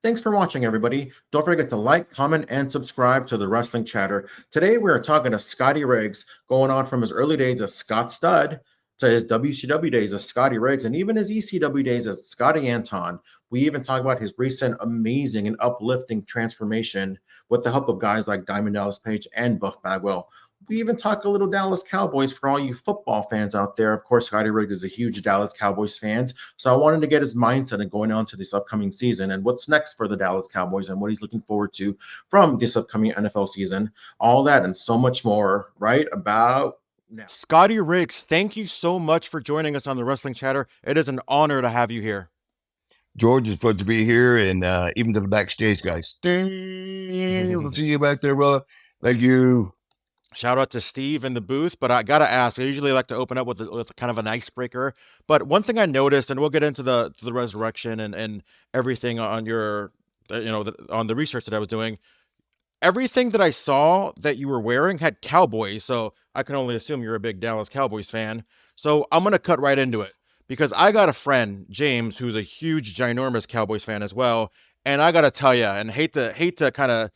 Thanks for watching, everybody. Don't forget to like, comment, and subscribe to the Wrestling Chatter. Today, we're talking to Scotty Riggs, going on from his early days as Scott Studd to his WCW days as Scotty Riggs, and even his ECW days as Scotty Anton. We even talk about his recent amazing and uplifting transformation with the help of guys like Diamond Dallas Page and Buff Bagwell. We even talk a little Dallas Cowboys for all you football fans out there. Of course, Scotty Riggs is a huge Dallas Cowboys fan, so I wanted to get his mindset and going on to this upcoming season and what's next for the Dallas Cowboys and what he's looking forward to from this upcoming NFL season. All that and so much more right about now. Scotty Riggs, thank you so much for joining us on the Wrestling Chatter. It is an honor to have you here. George, it's fun to be here, and even to the backstage guys. We'll see you back there, brother. Thank you. Shout out to Steve in the booth, but I gotta ask. I usually like to open up with kind of an icebreaker. But one thing I noticed, and we'll get into the resurrection and everything on your, on the research that I was doing. Everything that I saw that you were wearing had Cowboys, so I can only assume you're a big Dallas Cowboys fan. So I'm gonna cut right into it because I got a friend, James, who's a huge, ginormous Cowboys fan as well. And I gotta tell you, and hate to kind of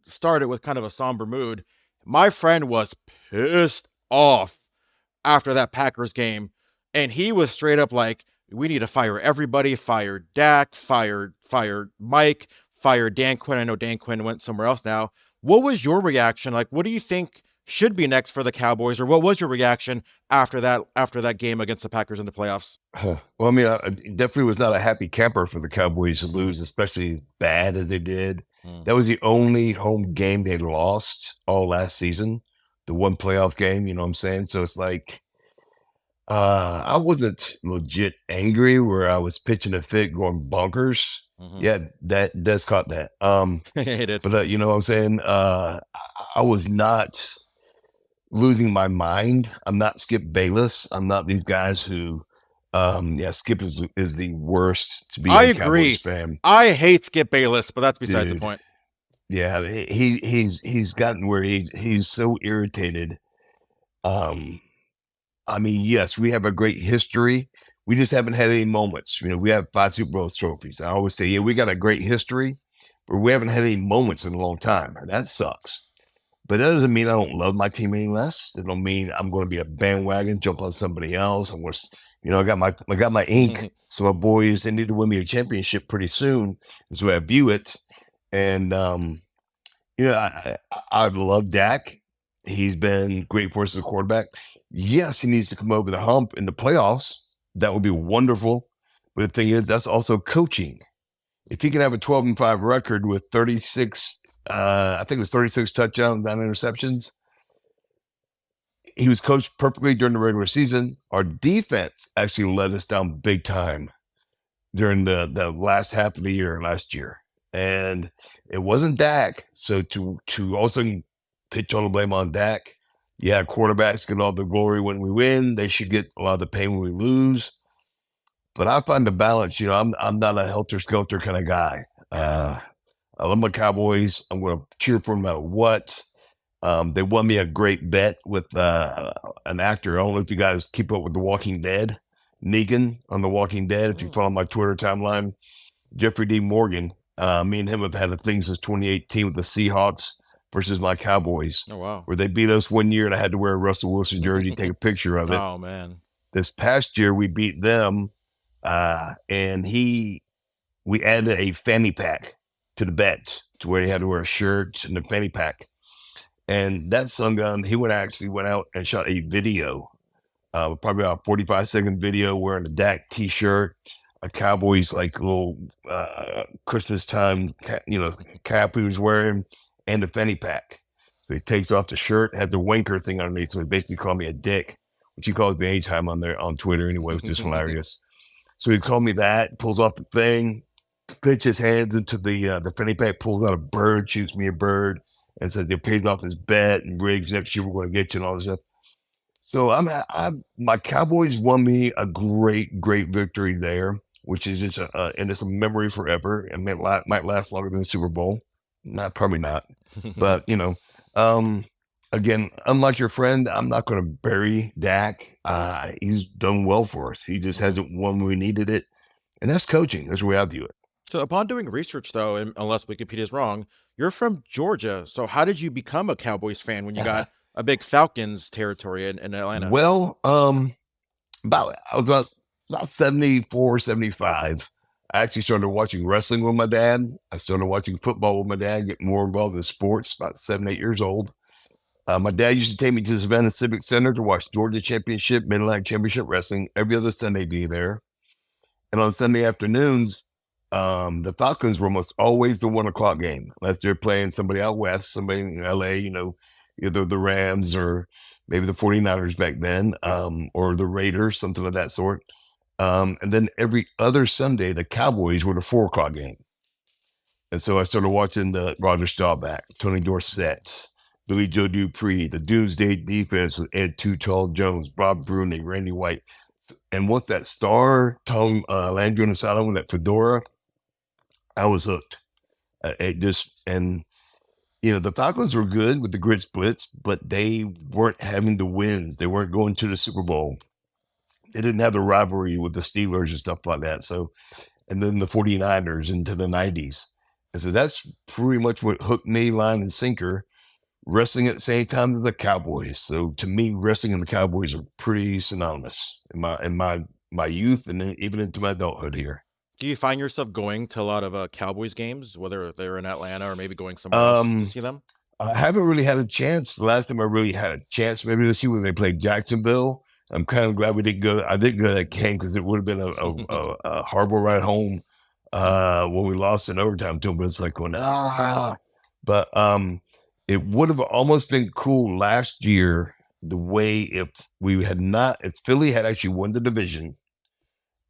start it with kind of a somber mood. My friend was pissed off after that Packers game, and he was straight up like, "We need to fire everybody. Fire Dak. Fire Mike. Fire Dan Quinn." I know Dan Quinn went somewhere else now. What was your reaction? Like, what do you think should be next for the Cowboys, or what was your reaction after that game against the Packers in the playoffs? Well, I mean, I definitely was not a happy camper for the Cowboys to lose, especially bad as they did. That was the only home game they lost all last season, the one playoff game, you know what I'm saying? So it's like, I wasn't legit angry where I was pitching a fit going bonkers. Yeah, that does caught that. It did. But you know what I'm saying? I was not losing my mind. I'm not Skip Bayless. I'm not these guys who, Skip is the worst to be a Cowboys fan. I hate Skip Bayless, but that's besides the point. Yeah, he's gotten where he's so irritated. I mean, yes, we have a great history. We just haven't had any moments. You know, we have 5 Super Bowl trophies. I always say, yeah, we got a great history, but we haven't had any moments in a long time. And that sucks. But that doesn't mean I don't love my team any less. It don't mean I'm going to be a bandwagon, jump on somebody else. I'm going to, I got my ink. So my boys, they need to win me a championship pretty soon. Is the way I view it. And I love Dak. He's been great for us as a quarterback. Yes, he needs to come over the hump in the playoffs. That would be wonderful. But the thing is, that's also coaching. If he can have a 12-5 record with 36, I think it was 36 touchdowns, 9 interceptions. He was coached perfectly during the regular season. Our defense actually let us down big time during the last half of the year last year. And it wasn't Dak. So to also pitch all the blame on Dak, yeah, quarterbacks get all the glory when we win. They should get a lot of the pain when we lose. But I find the balance. I'm not a helter-skelter kind of guy. I love my Cowboys. I'm going to cheer for them no matter what. They won me a great bet with an actor. I don't know if you guys keep up with The Walking Dead. Negan on The Walking Dead. If you follow my Twitter timeline, Jeffrey D. Morgan. Me and him have had a thing since 2018 with the Seahawks versus my Cowboys. Oh, wow. Where they beat us one year and I had to wear a Russell Wilson jersey, take a picture of it. Oh, man. This past year, we beat them, and we added a fanny pack to the bet to where he had to wear a shirt and a fanny pack. And that son gun, he went out and shot a video, probably about a 45-second video wearing a Dak t-shirt, a Cowboys like little Christmas time, cap he was wearing, and a fanny pack. So he takes off the shirt, had the wanker thing underneath, so he basically called me a dick, which he calls me anytime on Twitter anyway. It was just hilarious. So he called me that, pulls off the thing, pitches his hands into the fanny pack, pulls out a bird, shoots me a bird, and says they paid off his bet, and Riggs, next year we're going to get you and all this stuff. So my Cowboys won me a great victory there, which is just and it's a memory forever, and might last longer than the Super Bowl. Probably not. But, again, unlike your friend, I'm not going to bury Dak. He's done well for us. He just hasn't won when we needed it. And that's coaching. That's the way I view it. So upon doing research, though, and unless Wikipedia is wrong, you're from Georgia. So how did you become a Cowboys fan when you got a big Falcons territory in Atlanta? Well, I was about 74, 75. I actually started watching wrestling with my dad. I started watching football with my dad, getting more involved in sports about 7, 8 years old. My dad used to take me to the Savannah Civic Center to watch Georgia Championship, Mid-Atlantic Championship Wrestling every other Sunday, be there. And on Sunday afternoons, the Falcons were almost always the 1 o'clock game, unless they're playing somebody out west, somebody in LA, either the Rams or maybe the 49ers back then, or the Raiders, something of that sort. And then every other Sunday, the Cowboys were the 4 o'clock game. And so I started watching the Roger Staubach, Tony Dorsett, Billy Joe Dupree, the Doomsday Defense with Ed Too Tall Jones, Bob Bruni, Randy White. And once that star, Tom Landry on the sideline with that fedora, I was hooked. The Falcons were good with the grid splits, but they weren't having the wins. They weren't going to the Super Bowl. They didn't have the rivalry with the Steelers and stuff like that. So, and then the 49ers into the 90s. And so that's pretty much what hooked me line and sinker, wrestling at the same time as the Cowboys. So to me, wrestling and the Cowboys are pretty synonymous in my youth and then even into my adulthood here. Do you find yourself going to a lot of Cowboys games, whether they're in Atlanta or maybe going somewhere else to see them? I haven't really had a chance. The last time I really had a chance, maybe to see when they played Jacksonville. I'm kind of glad we didn't go. I didn't go to that game because it would have been a horrible ride home when we lost in overtime to them. But it's like going, But it would have almost been cool last year the way if Philly had actually won the division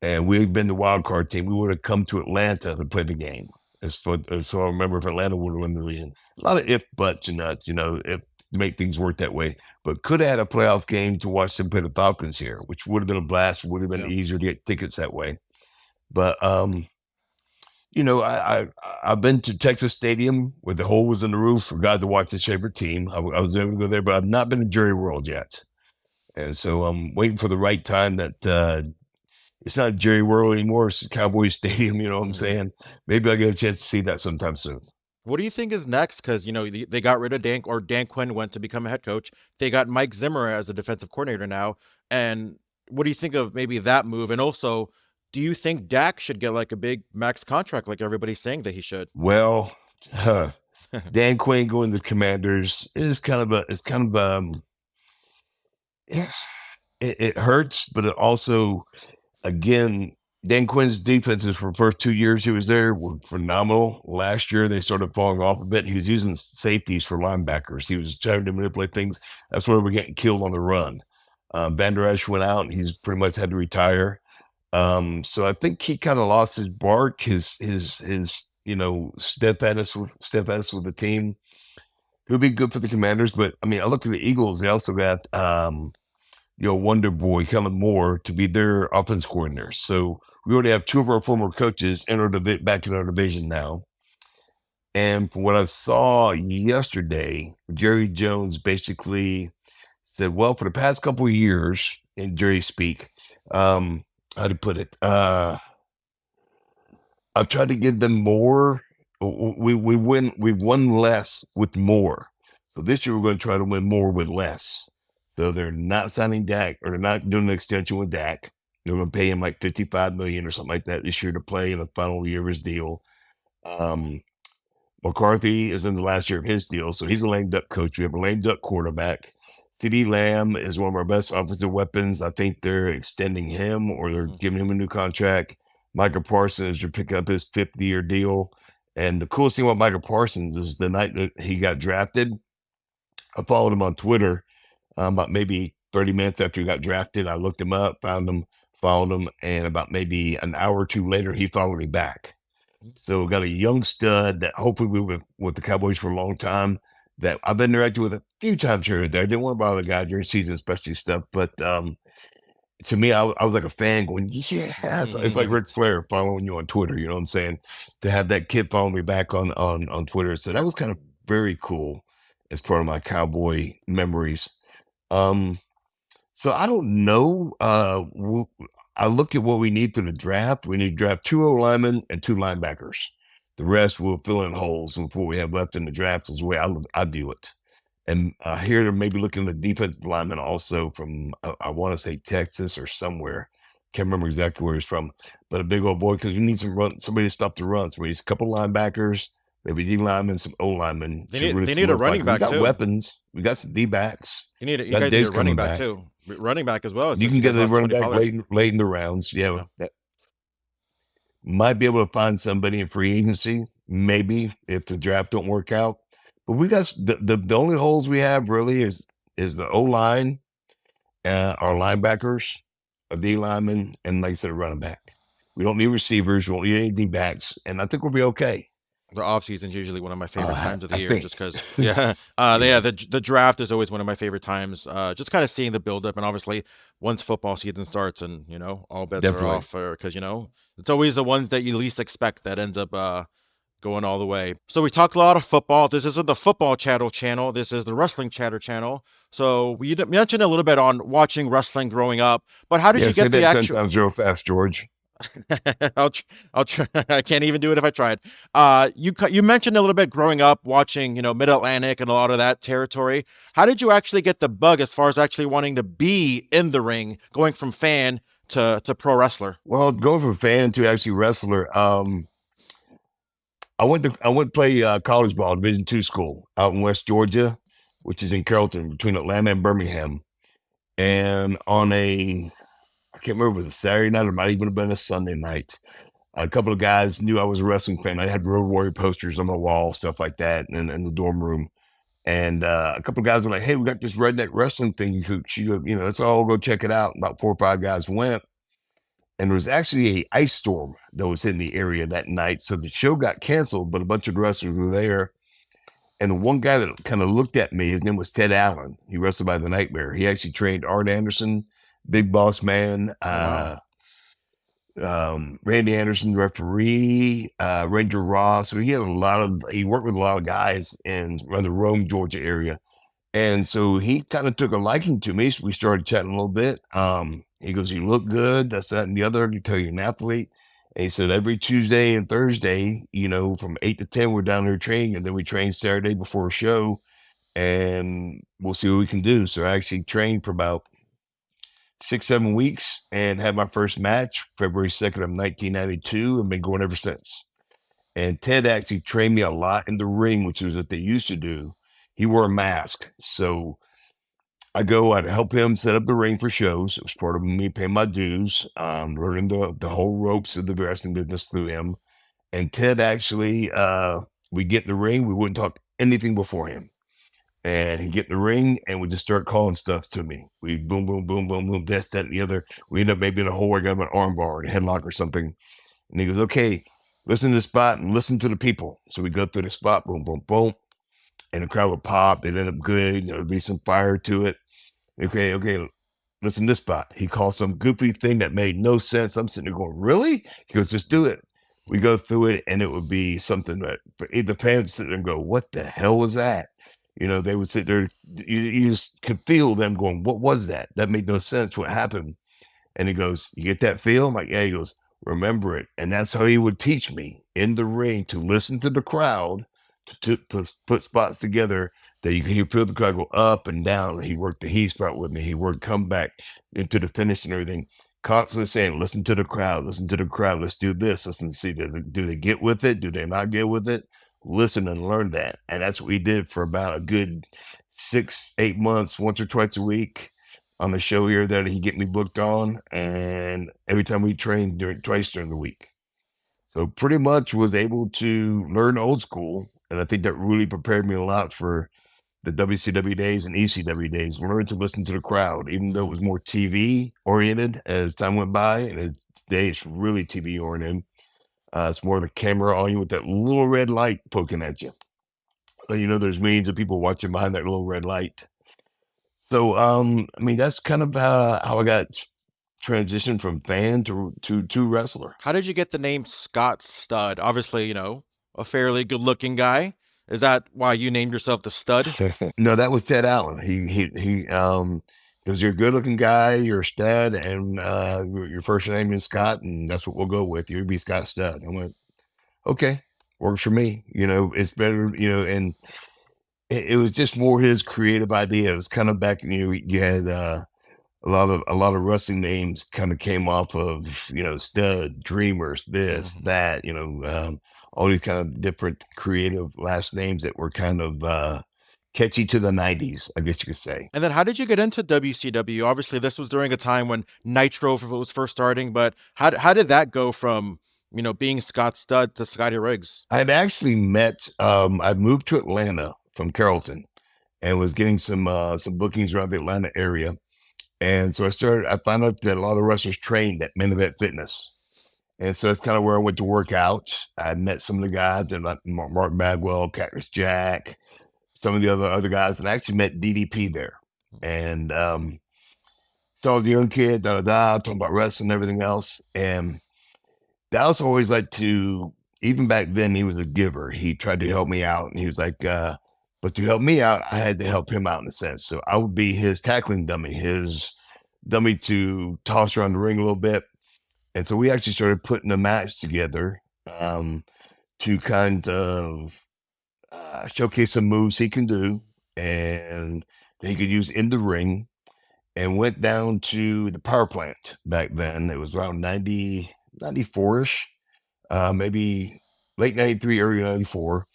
and we had been the wild card team, we would have come to Atlanta to play the game. So I remember if Atlanta would have won the division. A lot of if, buts, and nuts, if to make things work that way. But could have had a playoff game to watch them play the Falcons here, which would have been a blast. Would have been easier to get tickets that way. But I've been to Texas Stadium where the hole was in the roof for God to watch his favorite team. I was able to go there, but I've not been to Jerry World yet. And so I'm waiting for the right time that it's not Jerry World anymore. It's Cowboys Stadium. You know what I'm saying? Maybe I'll get a chance to see that sometime soon. What do you think is next? Because they got rid of Dan Quinn went to become a head coach. They got Mike Zimmer as a defensive coordinator now. And what do you think of maybe that move? And also, do you think Dak should get like a big max contract like everybody's saying that he should? Well, Dan Quinn going to the Commanders is it hurts, but it also, again, Dan Quinn's defenses for the first 2 years he was there were phenomenal. Last year, they started falling off a bit. He was using safeties for linebackers. He was trying to manipulate things. That's where we're getting killed on the run. Van Der Esch went out, and he's pretty much had to retire. So I think he kind of lost his bark, his steadfastness with the team. He'll be good for the Commanders, but I mean, I look at the Eagles. They also got Wonder Boy Kellen Moore to be their offense coordinator. So we already have 2 of our former coaches back in our division now. And from what I saw yesterday, Jerry Jones basically said, well, for the past couple of years, in Jerry speak, how to put it, I've tried to give them more. We've won less with more. So this year we're going to try to win more with less. So they're not signing Dak, or they're not doing an extension with Dak. They're going to pay him like $55 million or something like that this year to play in the final year of his deal. McCarthy is in the last year of his deal, so he's a lame duck coach. We have a lame duck quarterback. CeeDee Lamb is one of our best offensive weapons. I think they're extending him, or they're giving him a new contract. Micah Parsons, you're picking up his 5th-year deal. And the coolest thing about Micah Parsons is the night that he got drafted, I followed him on Twitter about maybe 30 minutes after he got drafted. I looked him up, found him, followed him, and about maybe an hour or 2 later, he followed me back. So we got a young stud that hopefully we will be with the Cowboys for a long time, that I've been interacting with a few times here and there. I didn't want to bother the guy during season, especially stuff. But to me, I was like a fan going, yes. It's like Ric Flair following you on Twitter, you know what I'm saying? To have that kid follow me back on Twitter. So that was kind of very cool as part of my Cowboy memories. So I don't know. I look at what we need for the draft. We need to draft 2 O linemen and 2 linebackers. The rest will fill in holes with what we have left in the draft is the way I do it. And here they're maybe looking at the defensive lineman also from, I want to say Texas or somewhere. Can't remember exactly where he's from, but a big old boy because we need somebody to stop the runs. We need a couple linebackers, maybe D linemen, some O linemen. They need a running back we got too. weapons. We got some D backs. You guys need a running back too. Running back as well. You can get a running back late in the rounds. Yeah. That might be able to find somebody in free agency, maybe if the draft don't work out. But we got the only holes we have really is the O line, our linebackers, a D lineman, and like I said, a running back. We don't need receivers. We won't need any D backs, and I think we'll be okay. The off season is usually one of my favorite times of the year, just because, the draft is always one of my favorite times. Just kind of seeing the buildup, and obviously once football season starts, and all bets are off, because it's always the ones that you least expect that ends up going all the way. So we talked a lot of football. This isn't the football channel. This is the wrestling chatter channel. So we mentioned a little bit on watching wrestling growing up, but how did you get the actual? 10 times real fast, George. I'll try. I can't even do it if I tried. You mentioned a little bit growing up watching, Mid-Atlantic and a lot of that territory. How did you actually get the bug as far as actually wanting to be in the ring, going from fan to pro wrestler? Well, going from fan to actually wrestler, I went to play college ball, Division II school out in West Georgia, which is in Carrollton, between Atlanta and Birmingham. And on I can't remember if it was a Saturday night or it might even have been a Sunday night, a couple of guys knew I was a wrestling fan. I had Road Warrior posters on my wall, stuff like that, in the dorm room. And a couple of guys were like, "Hey, we got this redneck wrestling thing, Cooch. Let's all go check it out." About 4 or 5 guys went. And there was actually a ice storm that was in the area that night. So the show got canceled, but a bunch of wrestlers were there. And the one guy that kind of looked at me, his name was Ted Allen. He wrestled by the Nightmare. He actually trained Art Anderson, Big Boss Man, Randy Anderson, referee, Ranger Ross. So he worked with a lot of guys around the Rome, Georgia area. And so he kind of took a liking to me. So we started chatting a little bit. He goes, "You look good. That's that and the other. You tell you're an athlete." And he said, "Every Tuesday and Thursday, from 8 to 10, we're down there training. And then we train Saturday before a show. And we'll see what we can do." So I actually trained for about 6-7 weeks and had my first match February 2nd of 1992 and been going ever since. And Ted actually trained me a lot in the ring, which is what they used to do. He wore a mask. So I'd help him set up the ring for shows. It was part of me paying my dues, learning the whole ropes of the wrestling business through him. And Ted actually, we get in the ring. We wouldn't talk anything before him. And he'd get in the ring and would just start calling stuff to me. We'd boom, boom, boom, boom, boom, this, that, and the other. We end up maybe in a hole where I got an arm bar or a headlock or something. And he goes, "Okay, listen to the spot and listen to the people." So we go through the spot, boom, boom, boom. And the crowd would pop. It'd end up good. There would be some fire to it. Okay, listen to this spot. He called some goofy thing that made no sense. I'm sitting there going, "Really?" He goes, "Just do it." We go through it, and it would be something that the fans would sit there and go, "What the hell was that?" They would sit there. You just could feel them going, "What was that? That made no sense. What happened?" And he goes, "You get that feel?" I'm like, "Yeah." He goes, "Remember it." And that's how he would teach me in the ring to listen to the crowd, to put spots together that you can feel the crowd go up and down. He worked the heat spot with me. He worked come back into the finish and everything. Constantly saying, "Listen to the crowd. Listen to the crowd. Let's do this. Listen to see, do they get with it? Do they not get with it?" Listen and learn that. And that's what we did for about a good 6-8 months, once or twice a week on the show here that he get me booked on. And every time we trained twice during the week. So pretty much was able to learn old school. And I think that really prepared me a lot for the WCW days and ECW days. Learned to listen to the crowd, even though it was more TV oriented as time went by. And today it's really TV oriented. It's more of the camera on you with that little red light poking at you. There's millions of people watching behind that little red light. So, that's kind of how I got transitioned from fan to wrestler. How did you get the name Scott Studd? Obviously, a fairly good-looking guy. Is that why you named yourself the Stud? No, that was Ted Allen. He Because you're a good looking guy, you're a stud, and your first name is Scott, and that's what we'll go with. You'll be Scott Studd. I went, okay, works for me. It's better, and it was just more his creative idea. It was kind of back, you had a lot of wrestling names kind of came off of, Stud, Dreamers, this, that, all these kind of different creative last names that were kind of catchy to the 90s, I guess you could say. And then how did you get into WCW? Obviously, this was during a time when Nitro was first starting, but how did that go from, being Scott Studd to Scotty Riggs? I'd actually met, I moved to Atlanta from Carrollton and was getting some bookings around the Atlanta area. And so I found out that a lot of wrestlers trained at Men Event Fitness. And so that's kind of where I went to work out. I met some of the guys, like Mark Bagwell, Cactus Jack, some of the other guys, and I actually met DDP there. And so I was a young kid, talking about wrestling and everything else. And Dallas always liked to, even back then, he was a giver. He tried to help me out, and he was like, but to help me out, I had to help him out in a sense. So I would be his tackling dummy, his dummy to toss around the ring a little bit. And so we actually started putting a match together to kind of showcase some moves he can do and that he could use in the ring, and went down to the power plant back then. It was around 94-ish, maybe late 93, early 94.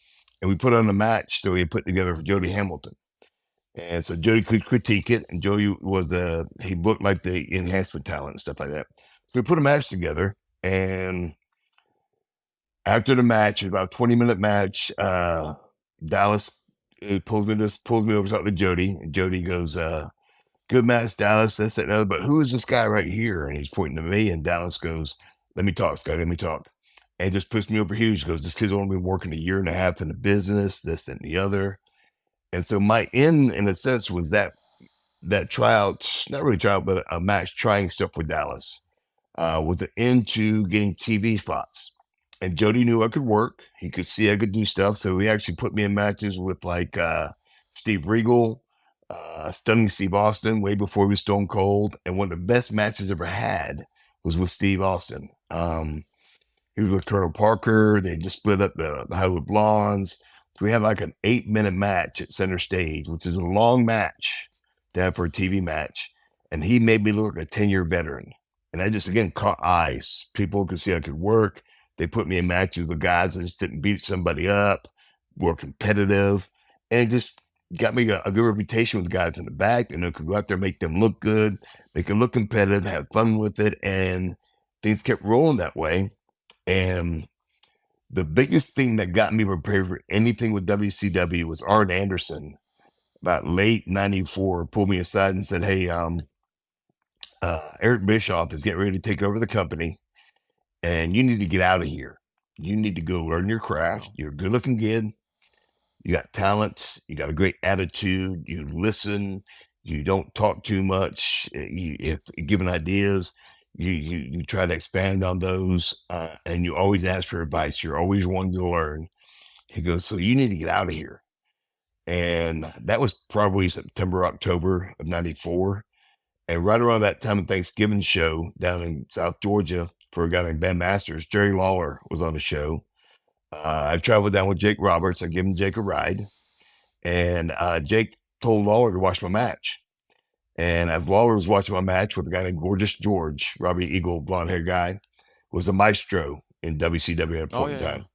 And we put on a match that we had put together for Jody Hamilton. And so Jody could critique it, and Jody he looked like the enhancement talent and stuff like that. So we put a match together, and after the match, about a 20-minute match, Dallas pulls me over to talk to Jody, and Jody goes, good match, Dallas, this, that, and other, but who is this guy right here? And he's pointing to me, and Dallas goes, let me talk, Scotty, let me talk. And he just puts me over huge. He goes, this kid's only been working a year and a half in the business, this, that, and the other. And so my end, in a sense, was that tryout, not really tryout, but a match trying stuff with Dallas, was an end to getting TV spots. And Jody knew I could work. He could see I could do stuff. So he actually put me in matches with like Steve Regal, Stunning Steve Austin, way before he was Stone Cold. And one of the best matches I ever had was with Steve Austin. He was with Colonel Parker. They just split up the Hollywood Blondes. So we had like an 8-minute match at center stage, which is a long match to have for a TV match. And he made me look like a 10-year veteran. And I just, again, caught eyes. People could see I could work. They put me in matches with guys that just didn't beat somebody up, were competitive. And it just got me a good reputation with guys in the back. And I could go out there, make them look good, make them look competitive, have fun with it. And things kept rolling that way. And the biggest thing that got me prepared for anything with WCW was Arn Anderson. About late 94, pulled me aside and said, hey, Eric Bischoff is getting ready to take over the company, and you need to get out of here. You need to go learn your craft. You're a good looking kid. You got talent. You got a great attitude. You listen. You don't talk too much. If given ideas, you try to expand on those, and you always ask for advice. You're always wanting to learn. He goes, so you need to get out of here. And that was probably September, October of 94. And right around that time of Thanksgiving show down in South Georgia for a guy named Ben Masters, Jerry Lawler was on the show. I traveled down with Jake Roberts. I gave him Jake a ride. And Jake told Lawler to watch my match. And as Lawler was watching my match with a guy named Gorgeous George, Robbie Eagle, blonde-haired guy, was a maestro in WCW at a point in time.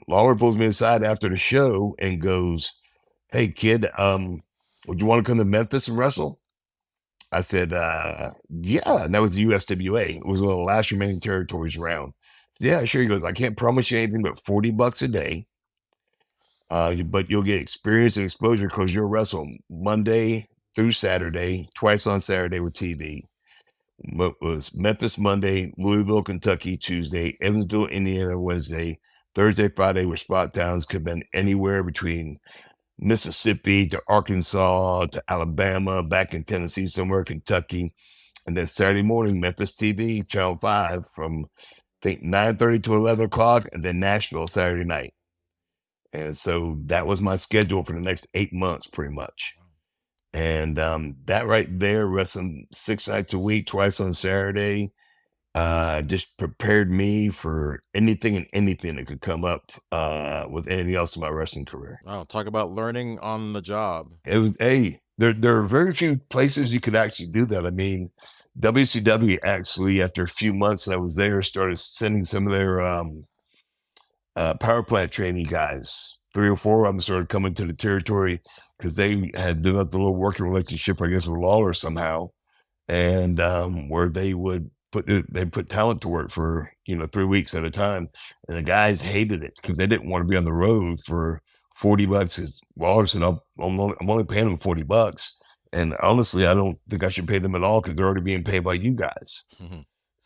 Lawler pulls me aside after the show and goes, hey, kid, would you want to come to Memphis and wrestle? I said, yeah. And that was the USWA. It was one of the last remaining territories around. Yeah, sure. He goes, I can't promise you anything but $40 a day. But you'll get experience and exposure because you'll wrestle Monday through Saturday, twice on Saturday with TV. It was Memphis Monday, Louisville, Kentucky Tuesday, Evansville, Indiana Wednesday, Thursday, Friday were spot towns. Could have been anywhere between Mississippi to Arkansas to Alabama, back in Tennessee somewhere, Kentucky. And then Saturday morning, Memphis TV, Channel 5 from, I think, 9:30 to 11 o'clock, and then Nashville Saturday night. And so that was my schedule for the next 8 months, pretty much. And that right there, wrestling 6 nights a week, twice on Saturday, just prepared me for anything and anything that could come up with anything else in my wrestling career. Wow, talk about learning on the job. It was there are very few places you could actually do that. I mean, WCW actually, after a few months that I was there, started sending some of their power plant training guys. 3 or 4 of them started coming to the territory because they had developed a little working relationship, I guess, with Lawler somehow, and where they would put talent to work for 3 weeks at a time, and the guys hated it because they didn't want to be on the road for $40. Because Lawler said, I'm only paying them $40, and honestly, I don't think I should pay them at all because they're already being paid by you guys.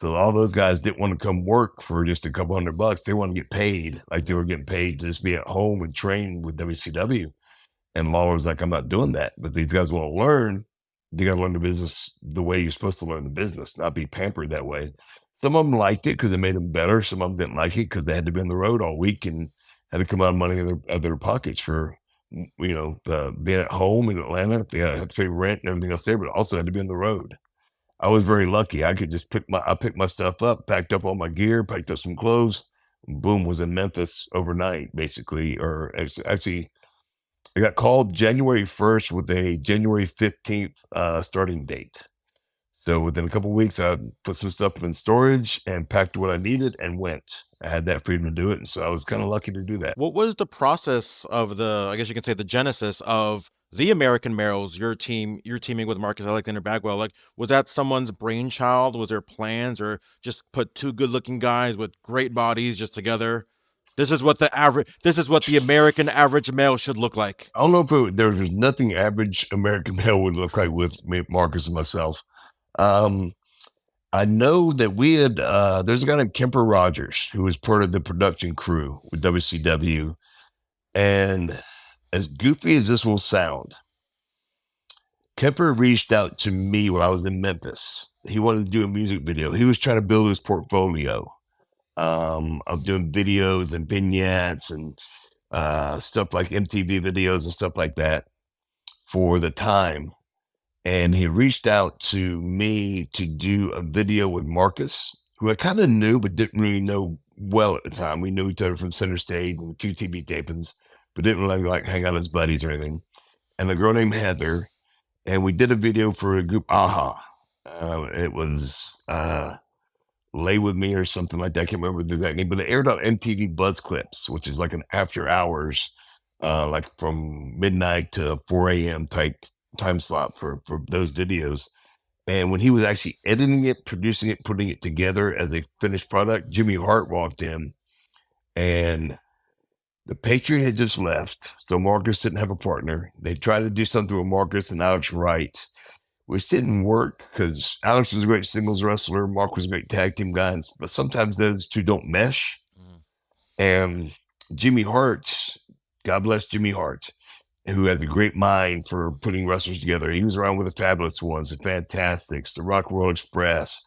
So all those guys didn't want to come work for just a couple $100. They wanted to get paid like they were getting paid to just be at home and train with WCW. And Lawler was like, I'm not doing that. But these guys want to learn. You got to learn the business the way you're supposed to learn the business, not be pampered that way. Some of them liked it because it made them better. Some of them didn't like it because they had to be on the road all week and had to come out of money out of their pockets for, being at home in Atlanta. They had to pay rent and everything else there, but also had to be on the road. I was very lucky. I could just picked my stuff up, packed up all my gear, packed up some clothes, and boom, was in Memphis overnight, basically. Or actually, I got called January 1st with a January 15th starting date. So within a couple of weeks, I put some stuff in storage and packed what I needed and went. I had that freedom to do it, and so I was kind of lucky to do that. What was the process of I guess you can say the genesis of the American Males, you're teaming with Marcus Alexander Bagwell? Like, was that someone's brainchild? Was there plans, or just put 2 good-looking guys with great bodies just together? This is what the American average male should look like. I don't know if there was nothing average American male would look like with me, Marcus and myself. I know that we had, there's a guy named Kemper Rogers who was part of the production crew with WCW. And as goofy as this will sound, Kemper reached out to me when I was in Memphis. He wanted to do a music video. He was trying to build his portfolio of doing videos and vignettes and stuff like MTV videos and stuff like that for the time. And he reached out to me to do a video with Marcus, who I kind of knew but didn't really know well at the time. We knew each other from Center Stage and a few TV tapings, but didn't really like hang out as buddies or anything. And a girl named Heather, and we did a video for a group, Aha. It was Lay With Me or something like that. I can't remember the exact name, but it aired on MTV Buzz Clips, which is like an after hours, like from midnight to 4 a.m. type time slot for those videos. And when he was actually editing it, producing it, putting it together as a finished product, Jimmy Hart walked in, and the Patriot had just left, so Marcus didn't have a partner. They tried to do something with Marcus and Alex Wright, which didn't work because Alex was a great singles wrestler, Mark was a great tag team guy, but sometimes those two don't mesh. And Jimmy Hart, God bless Jimmy Hart, who has a great mind for putting wrestlers together. He was around with the Fabulous Ones, the Fantastics, the Rock World Express,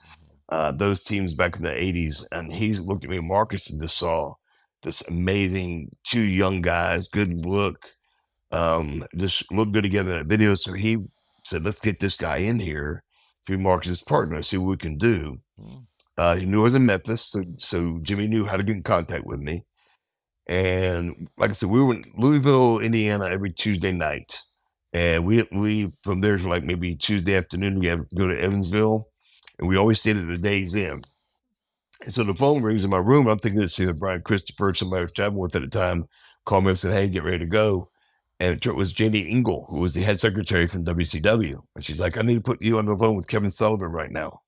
those teams back in the 80s. And he's looked at me, Marcus, and just saw this amazing 2 young guys, good look, just look good together in that video. So he said, let's get this guy in here to be Marcus's partner, see what we can do. He knew I was in Memphis, so Jimmy knew how to get in contact with me. And like I said, we were in Louisville, Indiana every Tuesday night. And we leave from there to like maybe Tuesday afternoon. We have to go to Evansville. And we always stayed at the Days Inn. And so the phone rings in my room. I'm thinking it's either Brian Christopher, somebody I was traveling with at the time, called me and said, hey, get ready to go. And it was Janie Engel, who was the head secretary from WCW. And she's like, I need to put you on the phone with Kevin Sullivan right now.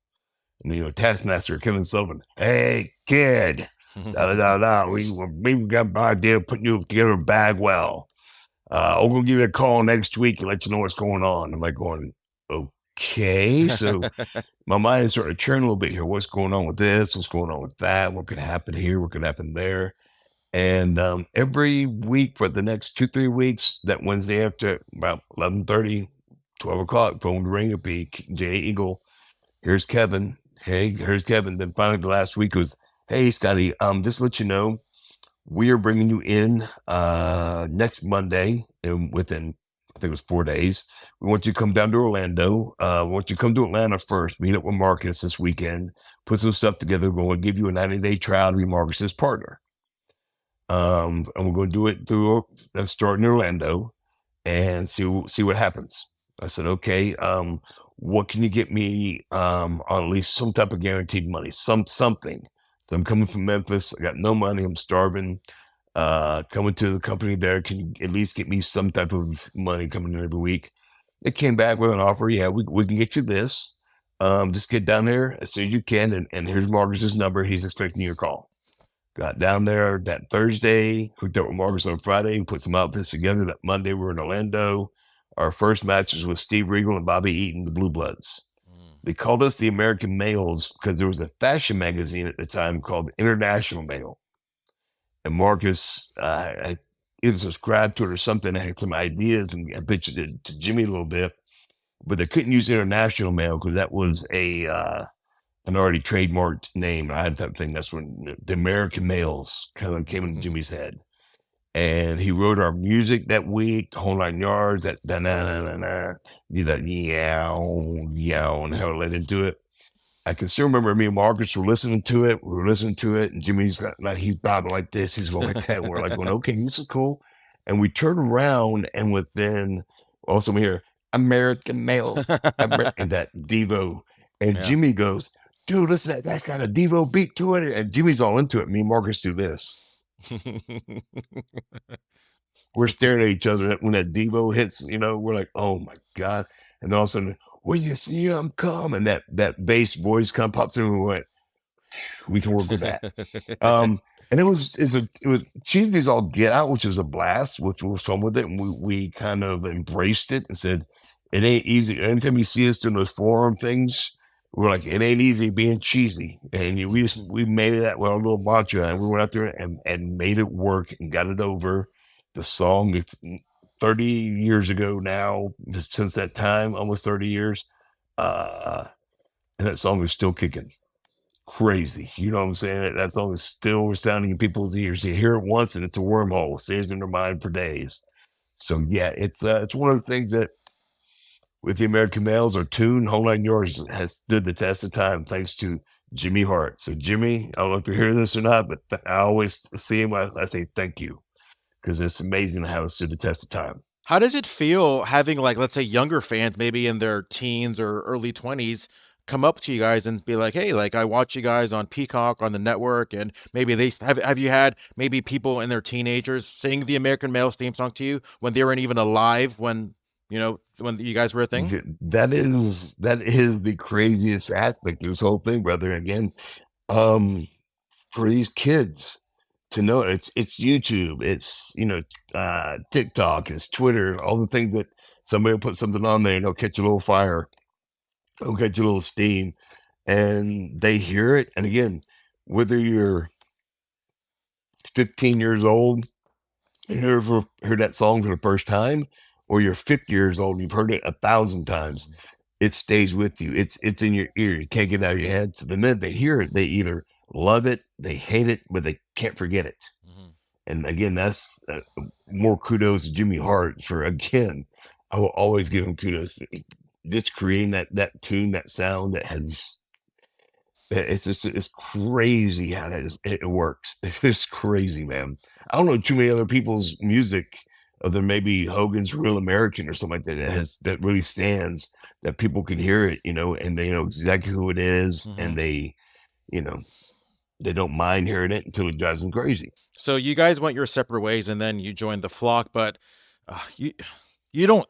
And, Taskmaster, Kevin Sullivan. Hey, kid. We've got an idea of putting you together with Bagwell. I'm going to give you a call next week and let you know what's going on. I'm like going, okay. So my mind is sort of churning a little bit here. What's going on with this? What's going on with that? What could happen here? What could happen there? And every week for the next 2-3 weeks, that Wednesday after about 11:30, 12 o'clock, phone would ring. It'd be Jay Eagle. Here's Kevin. Hey, here's Kevin. Then finally the last week was, hey, Scotty, just to let you know, we are bringing you in next Monday, and within I think it was 4 days. We want you to come down to Orlando. We want you to come to Atlanta first, meet up with Marcus this weekend, put some stuff together. We're going to give you a 90-day trial to be Marcus's partner. And we're going to do it through start in Orlando and see what happens. I said, okay, what can you get me on at least some type of guaranteed money, something. So I'm coming from Memphis. I got no money. I'm starving. Coming to the company there, can you at least get me some type of money coming in every week? They came back with an offer. Yeah, we can get you this. Just get down there as soon as you can. And here's Marcus's number. He's expecting your call. Got down there that Thursday, hooked up with Marcus on Friday, put some outfits together. That Monday, we're in Orlando. Our first match was with Steve Regal and Bobby Eaton, the Blue Bloods. They called us the American Males because there was a fashion magazine at the time called International Male. And Marcus, I either subscribed to it or something. I had some ideas and I pitched it to Jimmy a little bit, but they couldn't use International Male because that was an already trademarked name. I had that thing. That's when the American Males kind of came into Jimmy's head. And he wrote our music that week, the whole 9 yards, that da-na-na-na-na, that yow, and how it led into it. I can still remember me and Marcus were listening to it. We were listening to it, and Jimmy's like, he's bobbing like this, he's going like that. We're like, going, okay, this is cool. And we turned around, and within, also we hear American Males, and that Devo. And Jimmy goes, dude, listen, that's got a Devo beat to it. And Jimmy's all into it. Me and Marcus do this. We're staring at each other when that Devo hits, we're like, oh my God. And then all of a sudden, when you see him come, and that bass voice pops in, and we went, we can work with that. And it was cheesy all get out, which was a blast, which was fun with it. And we kind of embraced it and said, it ain't easy. Anytime you see us doing those forum things, we're like, it ain't easy being cheesy. And we made it that with our little mantra, and we went out there and made it work and got it over. The song 30 years ago now, since that time, almost 30 years. And that song is still kicking. Crazy. You know what I'm saying? That song is still resounding in people's ears. You hear it once and it's a wormhole. It stays in their mind for days. So yeah, it's one of the things that with the American Males, our tune, Whole 9 Yards, has stood the test of time thanks to Jimmy Hart. So Jimmy, I don't know if you hear this or not, but I always see him. I say thank you, because it's amazing how it stood the test of time. How does it feel having, like, let's say younger fans, maybe in their teens or early 20s, come up to you guys and be like, hey, like, I watch you guys on Peacock, on the network, and maybe they have you had maybe people in their teenagers sing the American Males theme song to you when they weren't even alive, when you guys were a thing? That is the craziest aspect of this whole thing, brother. Again, for these kids to know it's YouTube, it's TikTok, it's Twitter, all the things that somebody will put something on there and they'll catch a little fire, they'll catch a little steam, and they hear it. And again, whether you're 15 years old and heard that song for the first time, or you're 50 years old and you've heard it 1,000 times, it stays with you. It's in your ear. You can't get it out of your head. So the minute they hear it, they either love it, they hate it, but they can't forget it. And again, that's more kudos to Jimmy Hart for, again, I will always give him kudos. Just creating that tune, that sound that has, it's crazy how it works. It's crazy, man. I don't know too many other people's music other than maybe Hogan's Real American or something like that that really stands, that people can hear it, and they know exactly who it is, and they don't mind hearing it until it drives them crazy. So you guys went your separate ways, and then you joined the flock, but you don't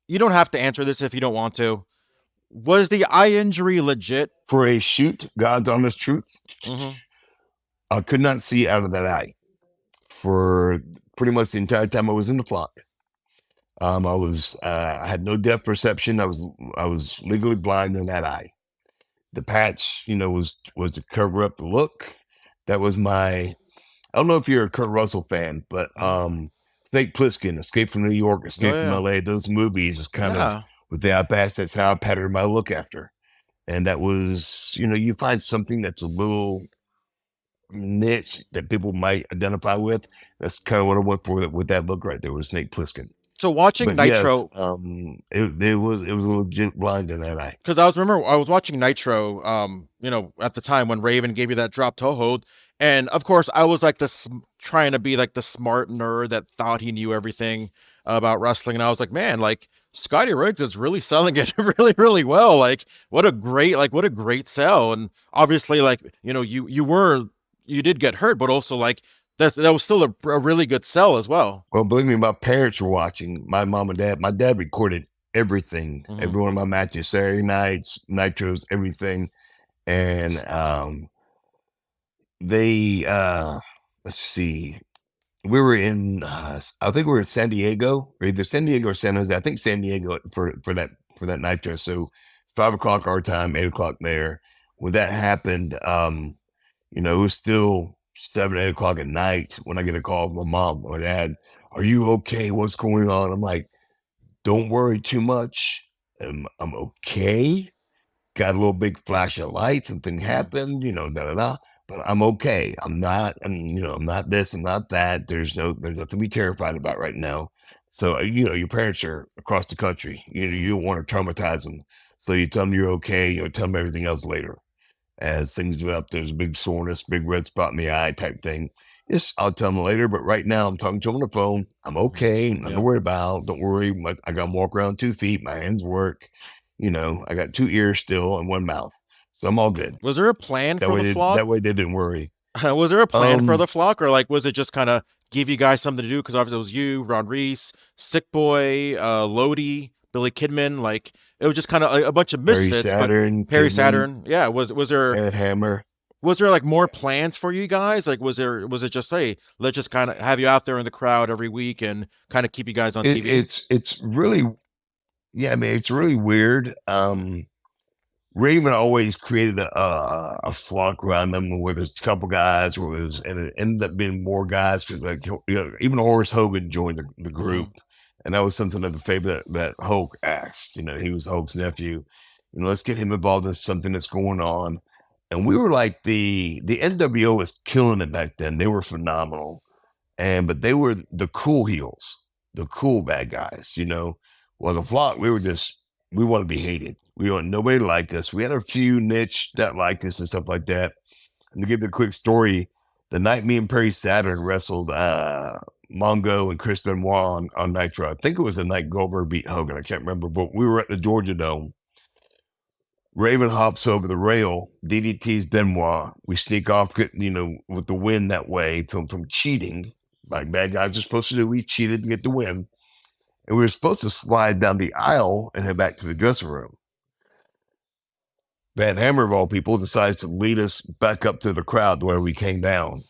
have to answer this if you don't want to. Was the eye injury legit? For a shoot, God's honest truth, I could not see out of that eye for pretty much the entire time I was in the flock. I had no depth perception. I was legally blind in that eye. The patch, was to cover up the look. That was I don't know if you're a Kurt Russell fan, but Snake Plissken, Escape from New York, Escape from LA, those movies kind of with the eye patch, that's how I patterned my look after. And that was, you find something that's a little niche that people might identify with. That's kind of what I went for with that look right there with Snake Plissken. So watching But yes, Nitro, it was a legit blind in that night. because I was watching Nitro, at the time when Raven gave you that drop toe hold, and of course I was like this trying to be like the smart nerd that thought he knew everything about wrestling, and I was like, man, like Scotty Riggs is really selling it really really well. Like what a great sell, and obviously like you did get hurt, but also like that was still a really good sell as well. Well, believe me, my parents were watching. My mom and dad. My dad recorded everything, Hmm. every one of my matches, Saturday nights, nitros, everything. And they let's see, we were in I think we were in San Diego, or either San Diego or San Jose. I think San Diego for that nitro. So 5 o'clock our time, 8 o'clock there. When that happened, it was still 7, 8 o'clock at night when I get a call from my mom or dad. Are you okay? What's going on? I'm like, don't worry too much. I'm okay. Got a little big flash of light. Something Hmm. happened, da da da. But I'm okay. I'm not this, I'm not that. There's nothing to be terrified about right now. So, your parents are across the country. You don't want to traumatize them. So you tell them you're okay. Tell them everything else later. As things develop, there's a big soreness, big red spot in the eye type thing. Yes, I'll tell them later, but right now I'm talking to them on the phone. I'm Hmm. okay. Nothing to Yeah. worry about. Don't worry. I got to walk around 2 feet. My hands work. I got 2 ears still and one mouth. So I'm all good. Was there a plan That for way the they, flock? that way they didn't worry. Was there a plan for Um, the flock, or like was it just kind of give you guys something to do? Because obviously it was you, Ron Reese, Sick Boy, Lodi, Billy Kidman. Like it was just kind of a bunch of Perry misfits. But Saturn, Perry Kidman, Saturn, yeah. Ed Hammer. Was there like more plans for you guys? Like was it just hey, let's just kind of have you out there in the crowd every week and kind of keep you guys on It, TV? it's really, yeah, I mean, it's really weird. Raven always created a flock around them where there's a couple guys, and it ended up being more guys because, like, even Horace Hogan joined the Hmm. group, and that was something of the favor that Hulk asked. He was Hulk's nephew. Let's get him involved in something that's going on. And we were like the NWO was killing it back then. They were phenomenal, but they were the cool heels, the cool bad guys. Well, the flock, we want to be hated. We want nobody to like us. We had a few niche that liked us and stuff like that. And to give you a quick story, the night me and Perry Saturn wrestled Mongo and Chris Benoit on Nitro. I think it was the night Goldberg beat Hogan. I can't remember, but we were at the Georgia Dome. Raven hops over the rail, DDT's Benoit. We sneak off, with the win that way from cheating, like bad guys are supposed to do. We cheated to get the win. And we were supposed to slide down the aisle and head back to the dressing room. Van Hammer, of all people, decides to lead us back up to the crowd where we came down.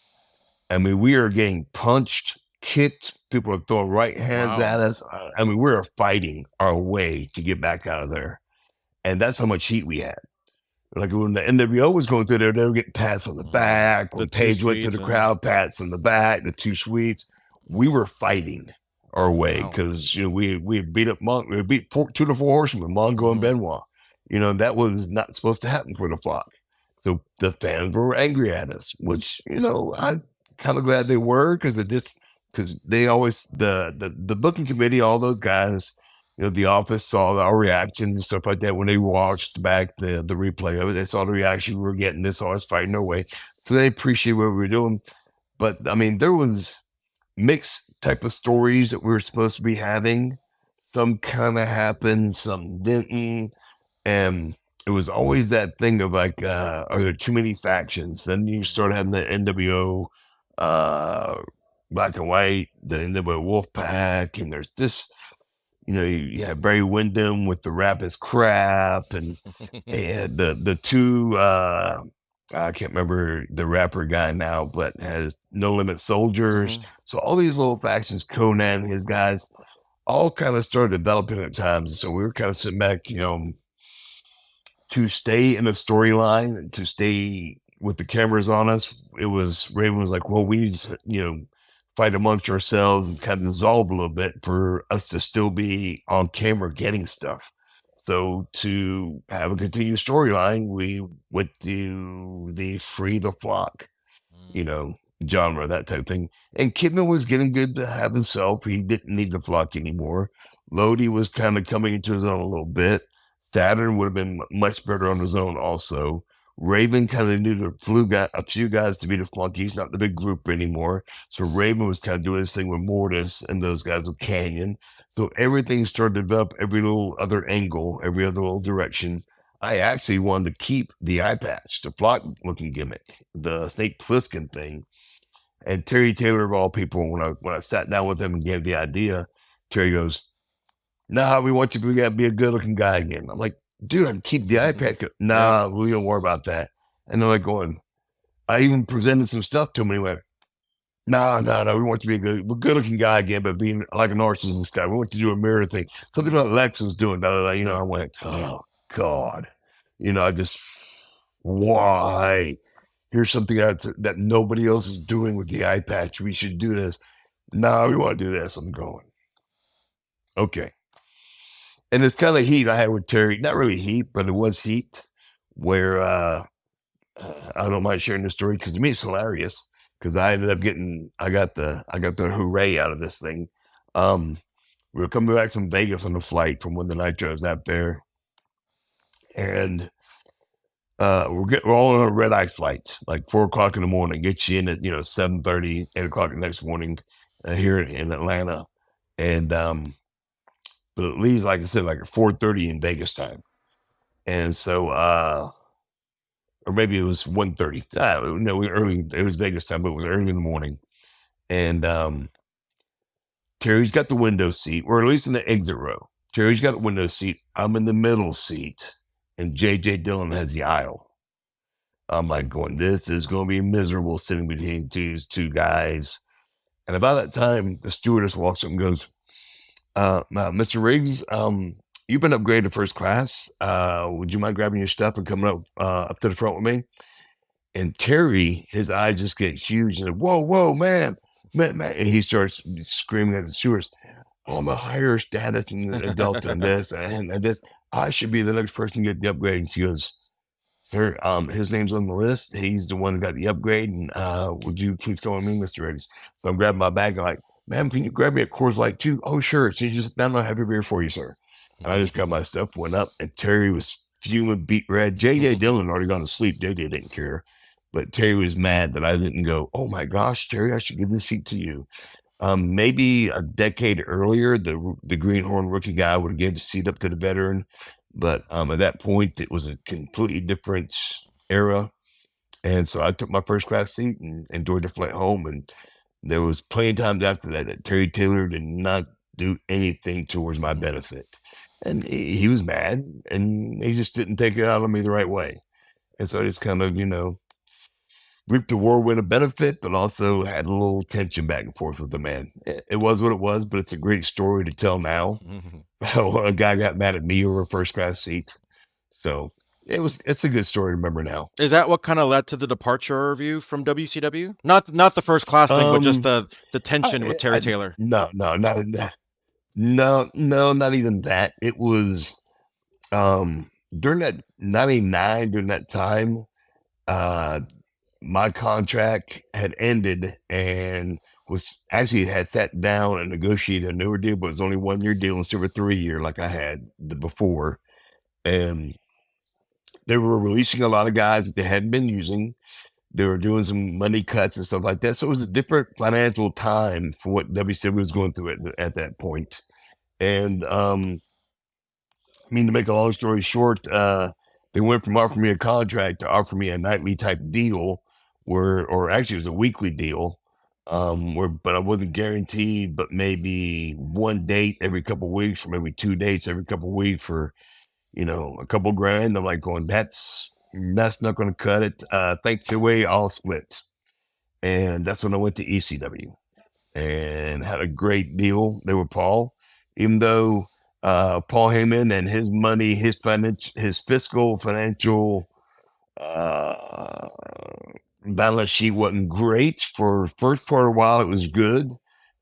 I mean, we are getting punched, kicked. People are throwing right hands Wow. at us. I mean, we are fighting our way to get back out of there. And that's how much heat we had. Like when the NWO was going through there, they were getting pats on the back. The When two Paige went to sweets the and crowd, pats on the back, the two sweets. We were fighting our way wow. because we had beat up we beat 2 to 4 horsemen, Mongo and Hmm. Benoit. That was not supposed to happen for the flock. So the fans were angry at us, which I'm kind of glad they were because they always the booking committee, all those guys, the office saw our reactions and stuff like that when they watched back the replay of it. They saw the reaction we were getting. They saw us fighting our way, so they appreciate what we were doing. But I mean, there was mixed type of stories that we were supposed to be having. Some kind of happened, some didn't, and it was always that thing of like, are there too many factions? Then you start having the NWO, Black and White, the NWO Wolfpack, and there's this you have Barry Windham with the rap is crap, and the two I can't remember the rapper guy now, but has No Limit Soldiers. Hmm. So all these little factions, Conan, his guys, all kind of started developing at times. So we were kind of sitting back, to stay in a storyline and to stay with the cameras on us. It was Raven was like, well, we need to, fight amongst ourselves and kind of dissolve a little bit for us to still be on camera getting stuff. So to have a continued storyline, we went to the Free the Flock, genre, that type of thing. And Kidman was getting good to have himself. He didn't need to flock anymore. Lodi was kind of coming into his own a little bit. Saturn would have been much better on his own also. Raven kind of needed a few guys to be the flunky. He's not the big group anymore. So Raven was kind of doing his thing with Mortis and those guys with Canyon. So everything started to develop every little other angle, every other little direction. I actually wanted to keep the eye patch, the flock looking gimmick, the Snake Plissken thing. And Terry Taylor of all people, when I sat down with him and gave the idea, Terry goes, "Nah, we want you to be a good looking guy again." I'm like, "Dude, I can keep the iPad." Nah, we don't worry about that. And they're like going, I even presented some stuff to him and he went, "No, we want you to be a good looking guy again, but being like a narcissist guy. We want you to do a mirror thing. Something like Lex was doing. Blah, blah, blah." You know, I went, "Oh God." You know, I just, why? Here's something that nobody else is doing with the eye patch. We should do this. No, we want to do this. I'm going, okay. And it's kind of heat I had with Terry. Not really heat, but it was heat where I don't mind sharing this story because to me it's hilarious because I ended up I got the hooray out of this thing. We were coming back from Vegas on the flight from when the Nitro was out there. And we're all on a red eye flight, like 4:00 in the morning, get you in at 7:30, 8 o'clock the next morning here in Atlanta, and but it leaves, like I said, like at 4:30 in Vegas time, and so or maybe it was 1:30. No, we were early. It was Vegas time, but it was early in the morning, and Terry's got the window seat, or at least in the exit row. Terry's got the window seat. I'm in the middle seat. And J.J. Dillon has the aisle. I'm like going, this is going to be miserable sitting between these two guys. And about that time, the stewardess walks up and goes, "Mr. Riggs, you've been upgraded to first class. Would you mind grabbing your stuff and coming up to the front with me?" And Terry, his eyes just get huge and whoa, man. And he starts screaming at the stewardess, "I'm a higher status than Delta and this and this. I should be the next person to get the upgrade." And she goes, "Sir, his name's on the list. He's the one who got the upgrade. And would you please go with me, Mr. Riggs?" So I'm grabbing my bag. I'm like, "Ma'am, can you grab me a Coors Light too?" "Oh, sure." So you just down, I'll have your beer for you, sir. And I just grabbed my stuff, went up, and Terry was fuming, beat red. J.J. Dillon already gone to sleep. J.J. didn't care. But Terry was mad that I didn't go, "Oh my gosh, Terry, I should give this seat to you." Maybe a decade earlier, the Greenhorn rookie guy would have gave the seat up to the veteran, but at that point, it was a completely different era, and so I took my first class seat and enjoyed the flight home. And there was plenty of times after that Terry Taylor did not do anything towards my benefit, and he was mad, and he just didn't take it out on me the right way, and so I just kind of reaped the whirlwind of benefit, but also had a little tension back and forth with the man. It was what it was, but it's a great story to tell now. How a guy got mad at me over a first class seat. So it's a good story to remember now. Is that what kind of led to the departure review from WCW? Not the first class thing, but just the tension with Terry Taylor. No, not even that. It was during that 99, during that time, my contract had ended and had sat down and negotiated a newer deal, but it was only 1 year deal instead of a 3 year like I had before. And they were releasing a lot of guys that they hadn't been using. They were doing some money cuts and stuff like that. So it was a different financial time for what WCW was going through at that point. And to make a long story short, they went from offering me a contract to offer me a nightly type deal or actually it was a weekly deal, but I wasn't guaranteed, but maybe one date every couple of weeks, or maybe 2 dates every couple of weeks for, a couple grand. I'm like going, that's not going to cut it. Thanks the way I'll split. And that's when I went to ECW and had a great deal. They were Paul, even though Paul Heyman and his money, his fiscal financial balance sheet wasn't great for first part of a while. It was good,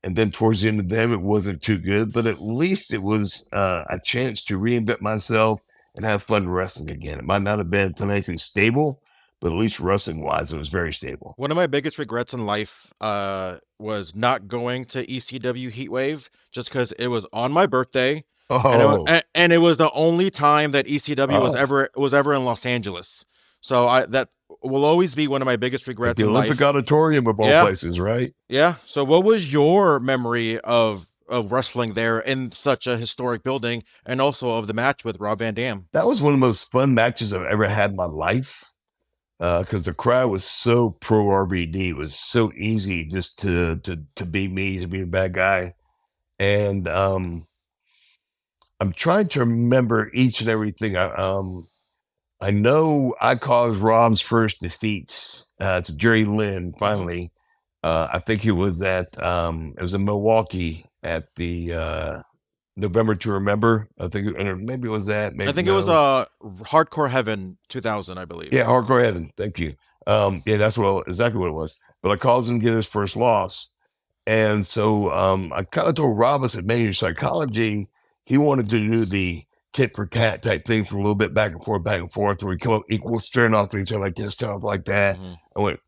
and then towards the end of them, it wasn't too good. But at least it was a chance to reinvent myself and have fun wrestling again. It might not have been financially stable, but at least wrestling wise, it was very stable. One of my biggest regrets in life was not going to ECW Heatwave just because it was on my birthday, Oh, and it was the only time that ECW was oh, ever in Los Angeles. So that will always be one of my biggest like regrets the in Olympic life. Auditorium of all Yeah, places, right? yeah. So what was your memory of wrestling there in such a historic building, and also of the match with Rob Van Dam? That was one of the most fun matches I've ever had in my life. Because the crowd was so pro RVD, it was so easy just to be me, to be a bad guy. And I'm trying to remember each and everything. I know I caused Rob's first defeat to Jerry Lynn. Finally, I think it was it was in Milwaukee at the November to Remember. I think, or maybe it was that. Maybe I think it was no. Hardcore Heaven 2000, I believe. Yeah, Hardcore Heaven. Thank you. Yeah, that's exactly what it was. But I caused him to get his first loss. And so I kind of told Rob, I said, man, your psychology, he wanted to do the tit for tat type thing for a little bit back and forth, where we come up equal, staring off at each other like this, staring off like that. I went,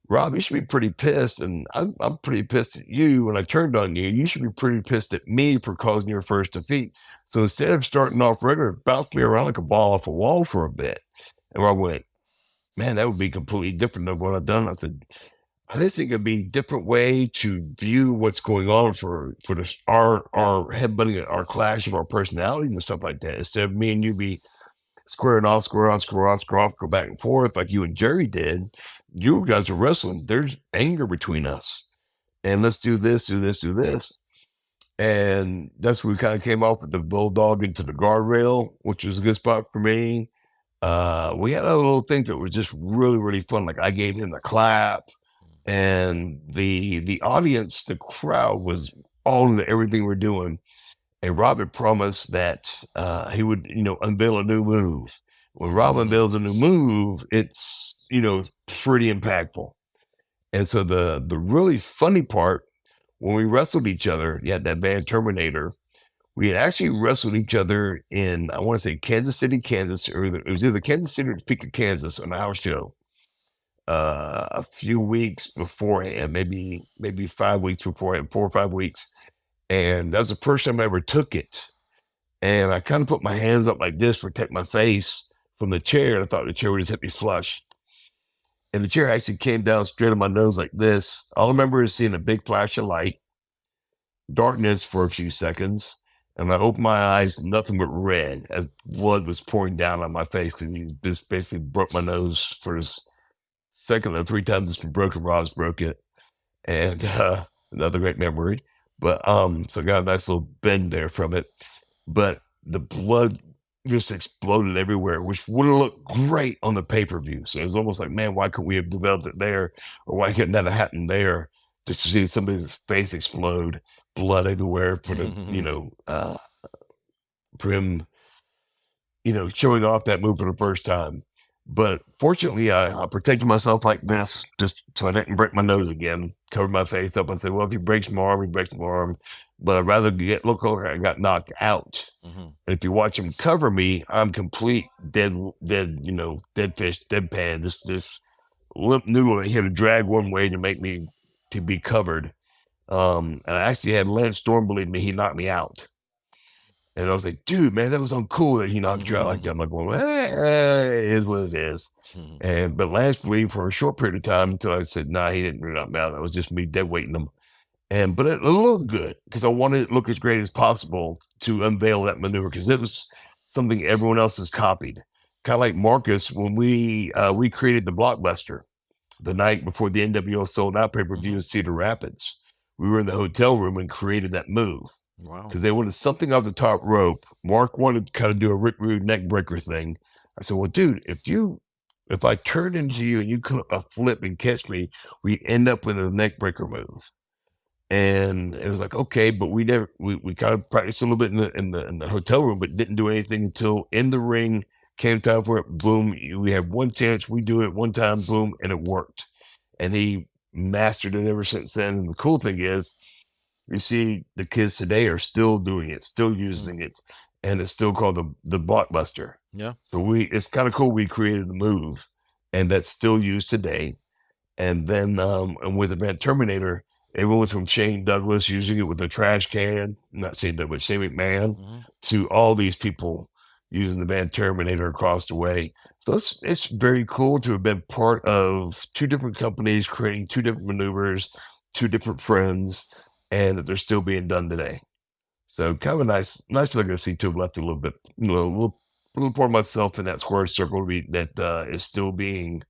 Rob, you should be pretty pissed. And I'm pretty pissed at you when I turned on you. You should be pretty pissed at me for causing your first defeat. So instead of starting off regular, bounce me around like a ball off a wall for a bit. And Rob went, man, that would be completely different than what I've done. I said, I just think it'd be a different way to view what's going on for this our headbutting, our clash of our personalities and stuff like that. Instead of me and you be squaring off, square on, square off, square off, go back and forth like you and Jerry did. You guys are wrestling. There's anger between us. And let's do this, do this, do this. And that's where we kind of came off with the bulldog into the guardrail, which was a good spot for me. We had other little things that were just really, really fun. Like I gave him the clap, and the audience, the crowd was all into everything we're doing. And Robert promised that he would, unveil a new move. When Rob unveils a new move, it's pretty impactful. And so the really funny part, when we wrestled each other, you had that band Terminator. We had actually wrestled each other in, I want to say, Kansas City, Kansas, or it was either Kansas City or Topeka, Kansas, on a house show. A few weeks beforehand, maybe 5 weeks beforehand, 4 or 5 weeks, and that was the first time I ever took it. And I kind of put my hands up like this to protect my face from the chair. And I thought the chair would just hit me flush, and the chair actually came down straight on my nose like this. All I remember is seeing a big flash of light, darkness for a few seconds, and I opened my eyes, nothing but red, as blood was pouring down on my face because he just basically broke my nose for his second or 3 times it's been broken. Rob's broke it, and another great memory. But so I got a nice little bend there from it. But the blood just exploded everywhere, which would have looked great on the pay-per-view. So it was almost like, man, why couldn't we have developed it there, or why couldn't that have happened there? Just to see somebody's face explode, blood everywhere for the for him, showing off that move for the first time. But fortunately, I protected myself like this, just so I didn't break my nose again. Covered my face up and said, "Well, if he breaks my arm, he breaks my arm." But I'd rather look like I got knocked out. And if you watch him cover me, I'm complete dead, dead fish, deadpan. This limp noodle that he had to drag one way to make me to be covered. And I actually had Lance Storm believe me; he knocked me out. And I was like, dude, man, that was uncool that he knocked you out like that. I'm like, well, it is what it is. But Lance believed for a short period of time until I said, nah, he didn't knock me out. That was just me dead weighting him. But it looked good because I wanted it to look as great as possible to unveil that maneuver, because it was something everyone else has copied. Kind of like Marcus, when we created the Blockbuster the night before the NWO sold out pay-per-view in Cedar Rapids. We were in the hotel room and created that move. Wow. Because they wanted something off the top rope. Mark wanted to kind of do a Rick Rude neck breaker thing. I said, well, dude, if I turn into you and you come a flip and catch me, we end up with a neck breaker move. And it was like, okay, but we kind of practiced a little bit in the hotel room, but didn't do anything until in the ring. Came time for it, boom. We had one chance, we do it one time, boom, and it worked. And he mastered it ever since then. And the cool thing is, you see the kids today are still doing it, still using it, and it's still called the Blockbuster. Yeah. So it's kind of cool we created the move. and that's still used today. And then and with the band Terminator, everyone went from Shane Douglas using it with a trash can, not Shane Douglas, Shane McMahon, Mhm. to all these people using the band Terminator across the way. So it's very cool to have been part of two different companies creating two different maneuvers, two different friends, and that they're still being done today. So kind of a nice legacy to have left a little bit, a little part of myself in that square circle that is still being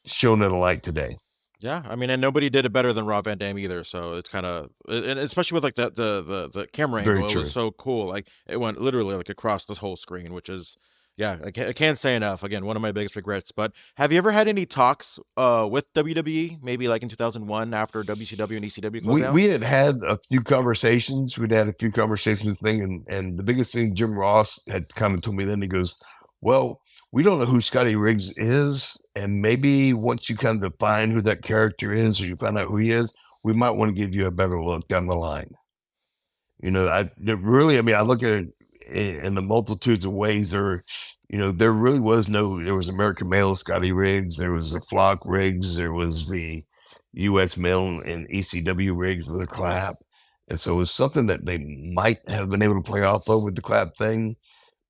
shown in the light today. Yeah, I mean, and nobody did it better than Rob Van Dam either. So it's kind of, and especially with like the camera Very angle, it was true. so cool. Like it went literally like across this whole screen, which is, yeah, I can't say enough. Again, one of my biggest regrets. But have you ever had any talks with WWE, maybe like in 2001 after WCW and ECW closed out? We had a few conversations. We'd had a few conversations thing, and the biggest thing Jim Ross had kind of told me then, he goes, "Well, we don't know who Scotty Riggs is, and maybe once you kind of define who that character is, or you find out who he is, we might want to give you a better look down the line." I mean, I look at it in the multitudes of ways. There really was there was American Male Scotty Riggs, there was the Flock Riggs, there was the U.S. Male and ECW Riggs with a clap. And so it was something that they might have been able to play off of with the clap thing.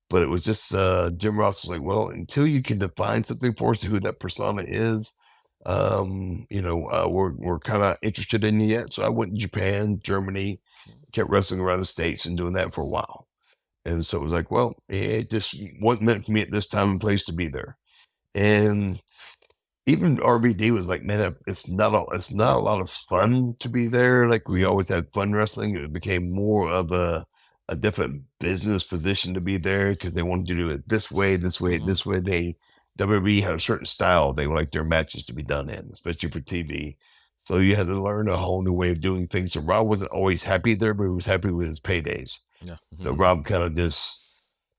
But it was just Jim Ross was like, well, until you can define something for us who that persona is, we're kind of interested in you yet. So I went to Japan, Germany, kept wrestling around the States and doing that for a while. And so it was like, well, it just wasn't meant for me at this time and place to be there. And even RVD was like, man, it's not a lot of fun to be there. Like we Mhm. always had fun wrestling. It became more of a different business position to be there because they wanted to do it this way, this way, Mhm. this way. WWE had a certain style they like their matches to be done in, especially for TV. So you had to learn a whole new way of doing things. So Rob wasn't always happy there, but he was happy with his paydays. Yeah. So Rob kind of just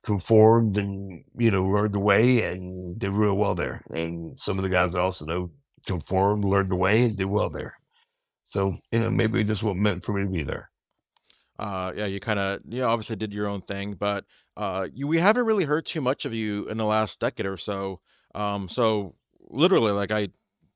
conformed and learned the way and did real well there. And some of the guys I also know conformed, learned the way, and did well there. So maybe it just wasn't meant for me to be there. Yeah, you kind of, obviously did your own thing, but we haven't really heard too much of you in the last decade or so. So literally, like I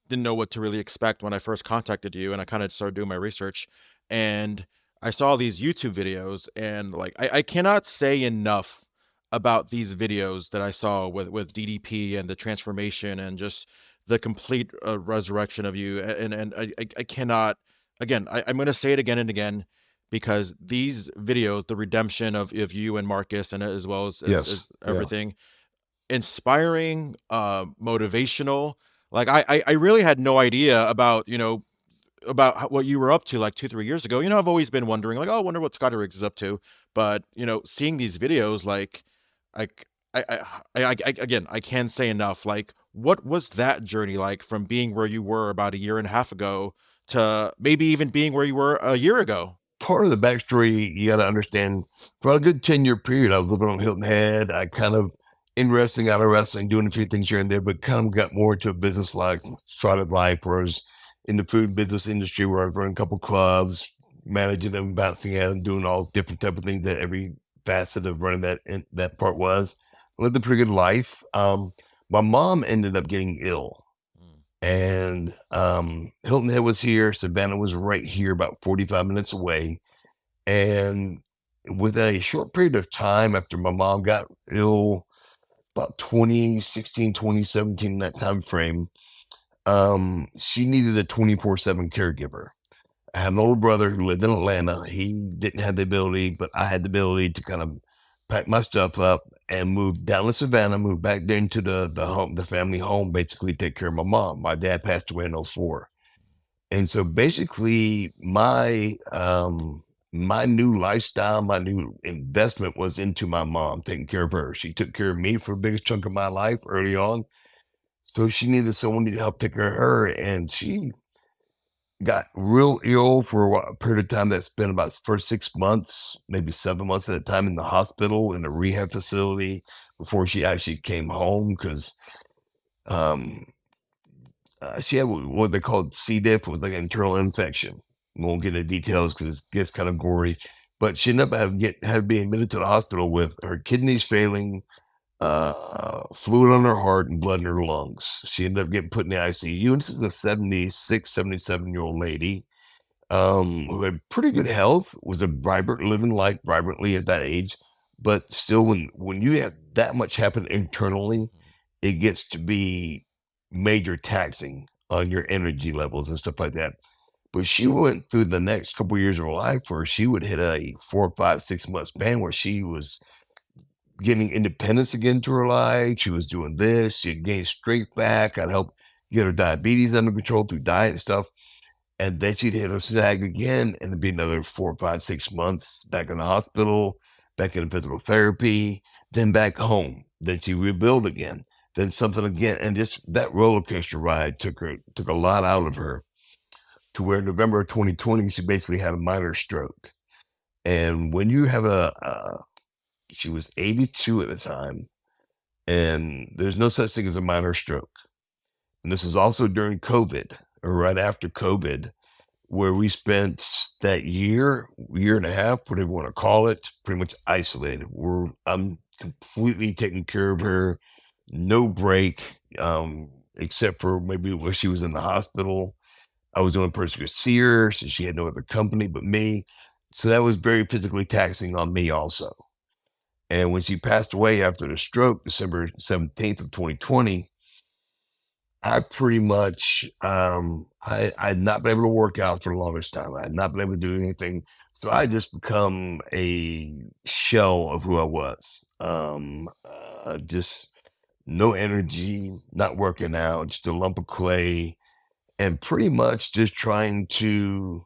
didn't know what to really expect when I first contacted you, and I kind of started doing my research, and I saw these YouTube videos, and like I cannot say enough about these videos that I saw with DDP and the transformation and just the complete resurrection of you, and I cannot. Again, I'm going to say it again and again because these videos, the redemption of you and Marcus, and as well Yes. as Yeah. everything, inspiring, motivational. Like I really had no idea about what you were up to like 2 3 years ago. I've always been wondering like, oh, I wonder what Scotty Riggs is up to. But seeing these videos, like again, I can't say enough. Like, what was that journey like from being where you were about a year and a half ago to maybe even being where you were a year ago? Part of the backstory you got to understand. For a good 10-year period, I was living on Hilton Head. I kind of in wrestling, out of wrestling, doing a few things here and there, but kind of got more into a business like started life where I was in the food business industry where I was running a couple clubs, managing them, bouncing out, and doing all different type of things that every facet of running that part was. Lived a pretty good life. My mom ended up getting ill, Mm. and Hilton Head was here. Savannah was right here, about 45 minutes away. And within a short period of time after my mom got ill, about 2016, 2017, that time frame, she needed a 24/7 caregiver. I had an older brother who lived in Atlanta. He didn't have the ability, but I had the ability to kind of pack my stuff up and move down to Savannah, move back there into the home, the family home, basically take care of my mom. My dad passed away in '04. And so basically my new lifestyle, my new investment was into my mom, taking care of her. She took care of me for the biggest chunk of my life early on. So she needed someone to help take care of her. And she got real ill for a period of time that's been about for 6 months, maybe 7 months at a time in the hospital, in a rehab facility before she actually came home because um, she had what they called C. diff, was like an internal infection. We won't get into details because it gets kind of gory. But she ended up had being admitted to the hospital with her kidneys failing, fluid on her heart and blood in her lungs. She ended up getting put in the ICU. And this is a 76, 77-year-old lady who had pretty good health, was a vibrant, living life vibrantly at that age. But still, when you have that much happen internally, it gets to be major taxing on your energy levels and stuff like that. But she went through the next couple years of her life where she would hit a 4, 5, 6 month span where she was getting independence again to her life. She was doing this. She had gained strength back. I'd help get her diabetes under control through diet and stuff. And then she'd hit her snag again, and it'd be another 4, 5, 6 months back in the hospital, back in physical therapy, then back home. Then she rebuild again, then something again. And just that roller coaster ride took a lot out of her to where November of 2020, she basically had a minor stroke. And when you have she was 82 at the time, and there's no such thing as a minor stroke. And this is also during COVID, or right after COVID, where we spent that year and a half, whatever you want to call it, pretty much isolated. I'm completely taking care of her, no break, except for maybe when she was in the hospital. I was the only person who could see her, since she had no other company but me. So that was very physically taxing on me also. And when she passed away after the stroke, December 17th of 2020, I pretty much, I had not been able to work out for the longest time. I had not been able to do anything. So I just become a shell of who I was. Just no energy, not working out, just a lump of clay, and pretty much just trying to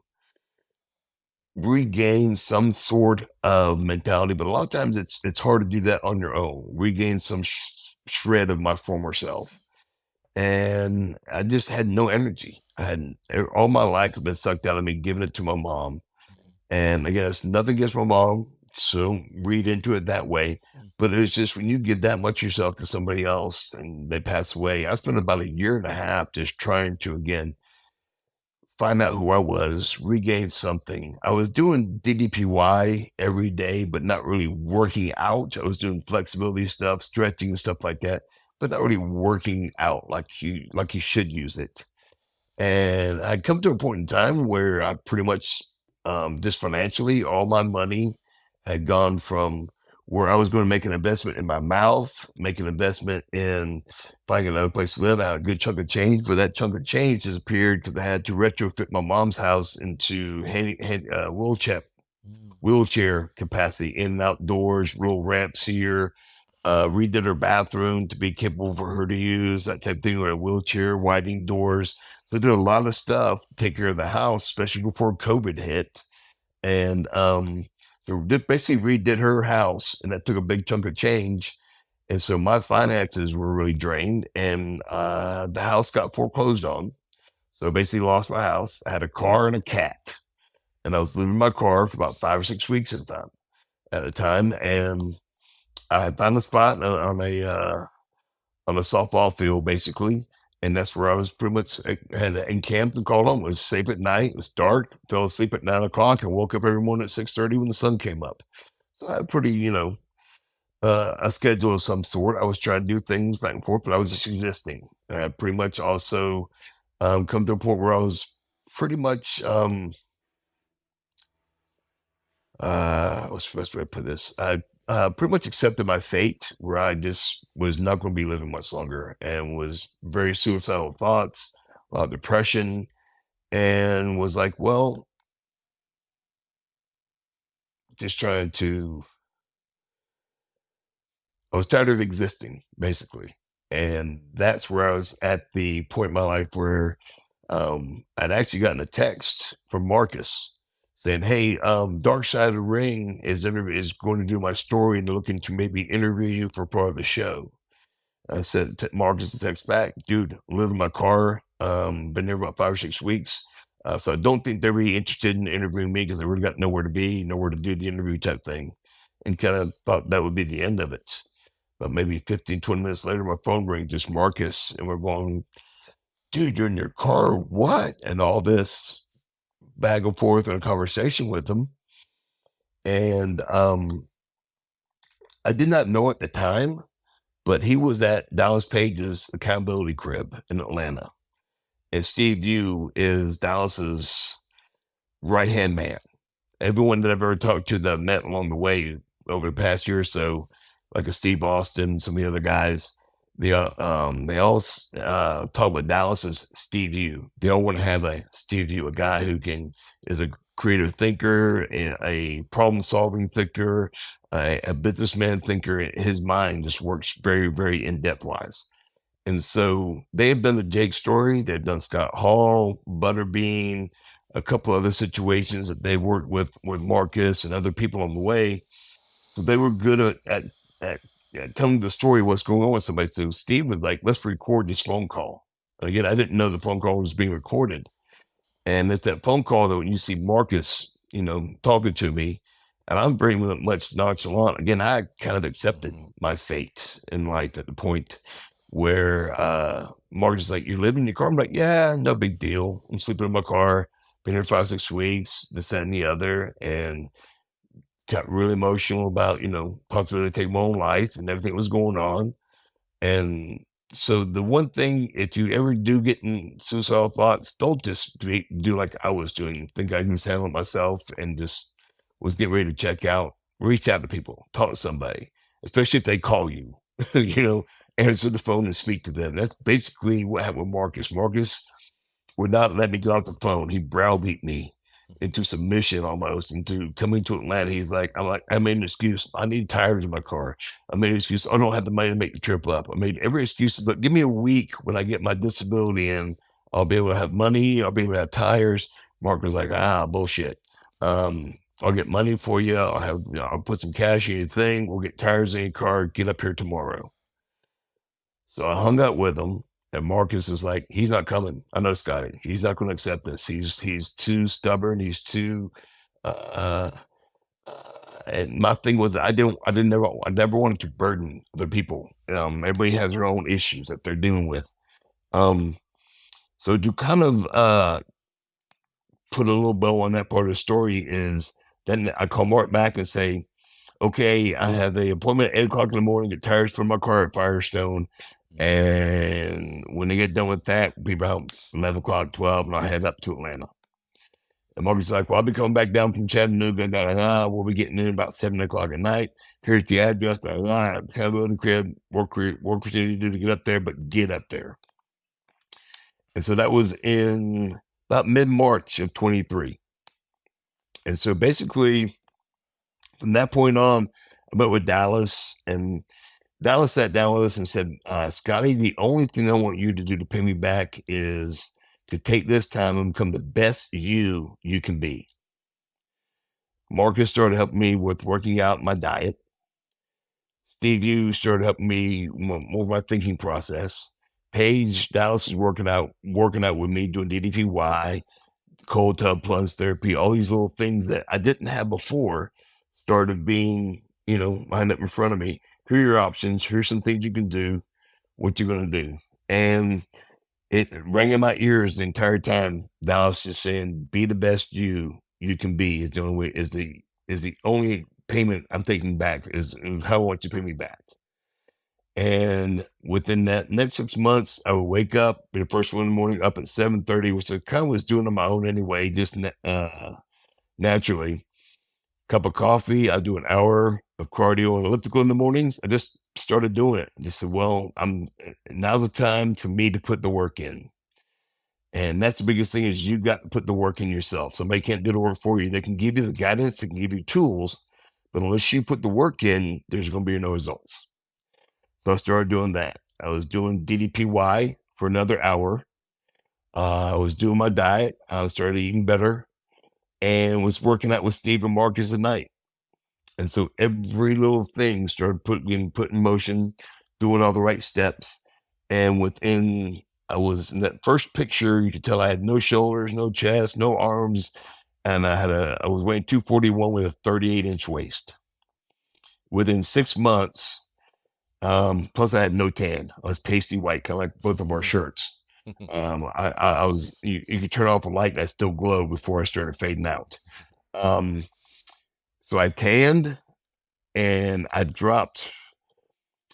regain some sort of mentality. But a lot of times it's hard to do that on your own. Regain some shred of my former self. And I just had no energy. I had all my life had been sucked out of me, giving it to my mom. And I guess nothing against my mom, so read into it that way. But it's just when you give that much yourself to somebody else and they pass away. I spent about a year and a half just trying to again find out who I was, regain something. I was doing DDPY every day, but not really working out. I was doing flexibility stuff, stretching and stuff like that, but not really working out like you should use it. And I'd come to a point in time where I pretty much just financially, all my money had gone from where I was going to make an investment in my mouth, make an investment in finding another place to live. I had a good chunk of change, but that chunk of change disappeared because I had to retrofit my mom's house into wheelchair capacity, in and outdoors, little ramps here. Redid her bathroom to be capable for her to use, that type of thing, with a wheelchair, widening doors. So did a lot of stuff to take care of the house, especially before COVID hit. And so basically redid her house, and that took a big chunk of change. And so my finances were really drained, and the house got foreclosed on. So I basically lost my house. I had a car and a cat, and I was living in my car for about 5 or 6 weeks at a time. And I had found a spot on a softball field, basically, and that's where I was pretty much had encamped and called home. It was safe at night. It was dark. Fell asleep at 9 o'clock and woke up every morning at 6:30 when the sun came up. So I had pretty, a schedule of some sort. I was trying to do things back and forth, but I was just existing. And I pretty much also come to a point where I was pretty much what's the best way to put this? I pretty much accepted my fate, where I just was not going to be living much longer, and was very suicidal thoughts, a lot of depression, and was like, well, just trying to, I was tired of existing, basically. And that's where I was at the point in my life where I'd actually gotten a text from Marcus saying, "Hey, Dark Side of the Ring is going to do my story and looking to maybe interview you for part of the show." I said, Marcus text back, "Dude, live in my car. Been there about 5 or 6 weeks. So I don't think they're really interested in interviewing me because they really got nowhere to be, nowhere to do the interview type thing." And kind of thought that would be the end of it. But maybe 15, 20 minutes later, my phone rings, it's Marcus, and we're going, "Dude, you're in your car, what?" And all this back and forth in a conversation with him. And I did not know at the time but he was at Dallas Page's accountability crib in Atlanta. And Steve Yu is Dallas's right-hand man. Everyone that I've ever talked to that I've met along the way over the past year or so, like a Steve Austin, some of the other guys, they all talk about Dallas as Steve Yu. They all want to have a Steve Yu, a guy who is a creative thinker, a problem-solving thinker, a businessman thinker. His mind just works very, very in-depth wise. And so they have done the Jake story. They've done Scott Hall, Butterbean, a couple other situations that they worked with Marcus and other people on the way. So they were good at telling the story of what's going on with somebody. So Steve was like, let's record this phone call. And again, I didn't know the phone call was being recorded. And it's that phone call that when you see Marcus, talking to me, and I'm very much nonchalant. Again, I kind of accepted my fate in life at the point where Marcus is like, you live in your car? I'm like, yeah, no big deal. I'm sleeping in my car, been here 5-6 weeks, this, that, and the other, and got really emotional about, possibility to take my own life and everything that was going on. And so the one thing, if you ever do get in suicidal thoughts, don't just do like I was doing, think I can just handle it myself and just was getting ready to check out. Reach out to people, talk to somebody, especially if they call you, answer the phone and speak to them. That's basically what happened with Marcus. Marcus would not let me get off the phone. He browbeat me into submission almost, into coming to Atlanta. I made an excuse. I need tires in my car. I made an excuse. I don't have the money to make the trip up. I made every excuse, but give me a week when I get my disability in. I'll be able to have money. I'll be able to have tires. Mark was like, bullshit. I'll get money for you. I'll put some cash in your thing. We'll get tires in your car. Get up here tomorrow. So I hung out with him. And Marcus is like, he's not coming. I know Scotty. He's not going to accept this. He's too stubborn. He's too. And my thing was, I never wanted to burden other people. Everybody has their own issues that they're dealing with. So to kind of put a little bow on that part of the story is then I call Mark back and say, okay, I have the appointment at 8:00 in the morning. Get tires for my car at Firestone. And when they get done with that, it'll be about 11 o'clock, 12, and I'll head up to Atlanta. And Marcus is like, well, I'll be coming back down from Chattanooga. We'll be getting in about 7 o'clock at night. Here's the address. Accountability crib, work for you to do to get up there, but get up there. And so that was in about mid-March of 23. And so basically, from that point on, I met with Dallas, and Dallas sat down with us and said, Scotty, the only thing I want you to do to pay me back is to take this time and become the best you can be. Marcus started helping me with working out my diet. Steve Yu started helping me more my thinking process. Paige, Dallas is working out with me, doing DDPY, cold tub plunge therapy, all these little things that I didn't have before started being, lined up in front of me. Here are your options. Here's some things you can do, what you're going to do. And it rang in my ears the entire time. Dallas just saying, be the best you can be is the only way, is the only payment I'm taking back is how I want you to pay me back. And within that next 6 months, I would wake up, be the first one in the morning, up at 7:30, which I kind of was doing on my own anyway, just naturally. Cup of coffee. I do an hour of cardio and elliptical in the mornings. I just started doing it. I just said, well, now's the time for me to put the work in. And that's the biggest thing is you got to put the work in yourself. Somebody can't do the work for you. They can give you the guidance, they can give you tools, but unless you put the work in, there's going to be no results. So I started doing that. I was doing DDPY for another hour. I was doing my diet. I started eating better and was working out with Steve and Marcus at night. And so every little thing started getting put in motion, doing all the right steps. And I was in that first picture, you could tell I had no shoulders, no chest, no arms. And I was weighing 241 with a 38-inch waist. Within 6 months, plus I had no tan. I was pasty white, kind of like both of our shirts. I was, you could turn off a light and I still glow before I started fading out. So I tanned and I dropped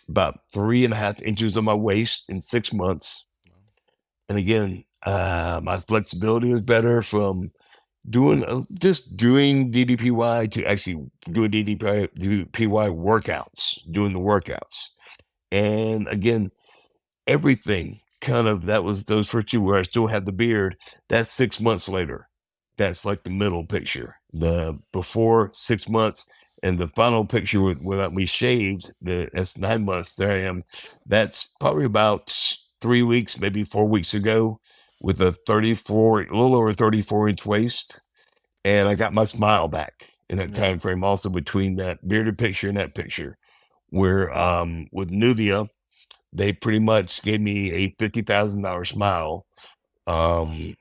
about 3.5 inches on my waist in 6 months. And again, my flexibility is better from just doing DDPY to actually doing DDPY workouts, doing the workouts. And again, everything kind of, that was those first two where I still had the beard. That's 6 months later. That's like the middle picture, the before 6 months, and the final picture without me shaved. That's 9 months. There I am. That's probably about 3 weeks, maybe 4 weeks ago, with a 34, a little over 34-inch waist, and I got my smile back in that time frame. Also between that bearded picture and that picture, where with Nuvia, they pretty much gave me a $50,000 smile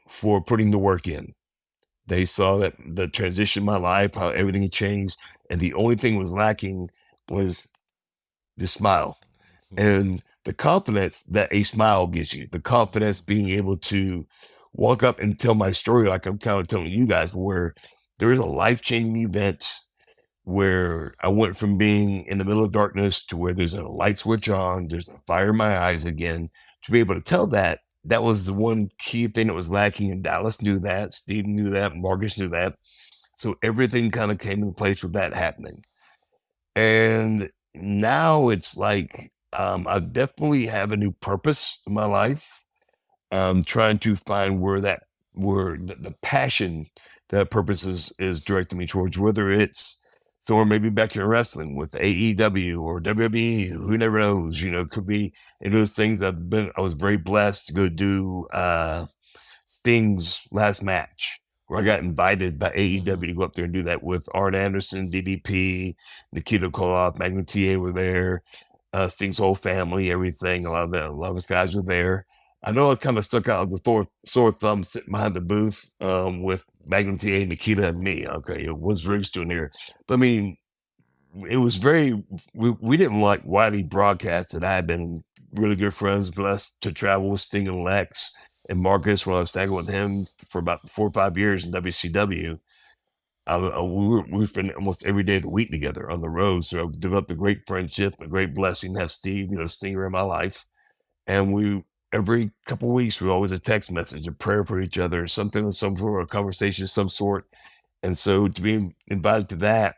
for putting the work in. They saw that the transition in my life, how everything had changed, and the only thing was lacking was the smile and the confidence that a smile gives you. The confidence being able to walk up and tell my story like I'm kind of telling you guys, where there is a life-changing event where I went from being in the middle of darkness to where there's a light switch on, there's a fire in my eyes again. To be able to tell that, that was the one key thing that was lacking. And Dallas knew that, Steve knew that, Marcus knew that. So everything kind of came into place with that happening. And now it's like I definitely have a new purpose in my life. I'm trying to find where the passion, that purpose is directing me towards, whether it's somewhere maybe back in wrestling with AEW or WWE, who never knows, it could be. And those things I was very blessed to go do Sting's last match, where I got invited by AEW to go up there and do that with Arn Anderson, DDP, Nikita Koloff, Magnum TA were there, Sting's whole family, everything. A lot of those guys were there. I know it kind of stuck out as the sore thumb sitting behind the booth with Magnum TA, Nikita, and me. Okay, what's Riggs doing here? But I mean, it was we didn't like widely broadcast that I had been really good friends, blessed to travel with Sting and Lex and Marcus when I was tagging with him for about 4 or 5 years in WCW. We spent almost every day of the week together on the road. So I've developed a great friendship, a great blessing to have Steve, Stinger in my life. And every couple of weeks, we always a text message, a prayer for each other, something, some sort of conversation of some sort. And so to be invited to that,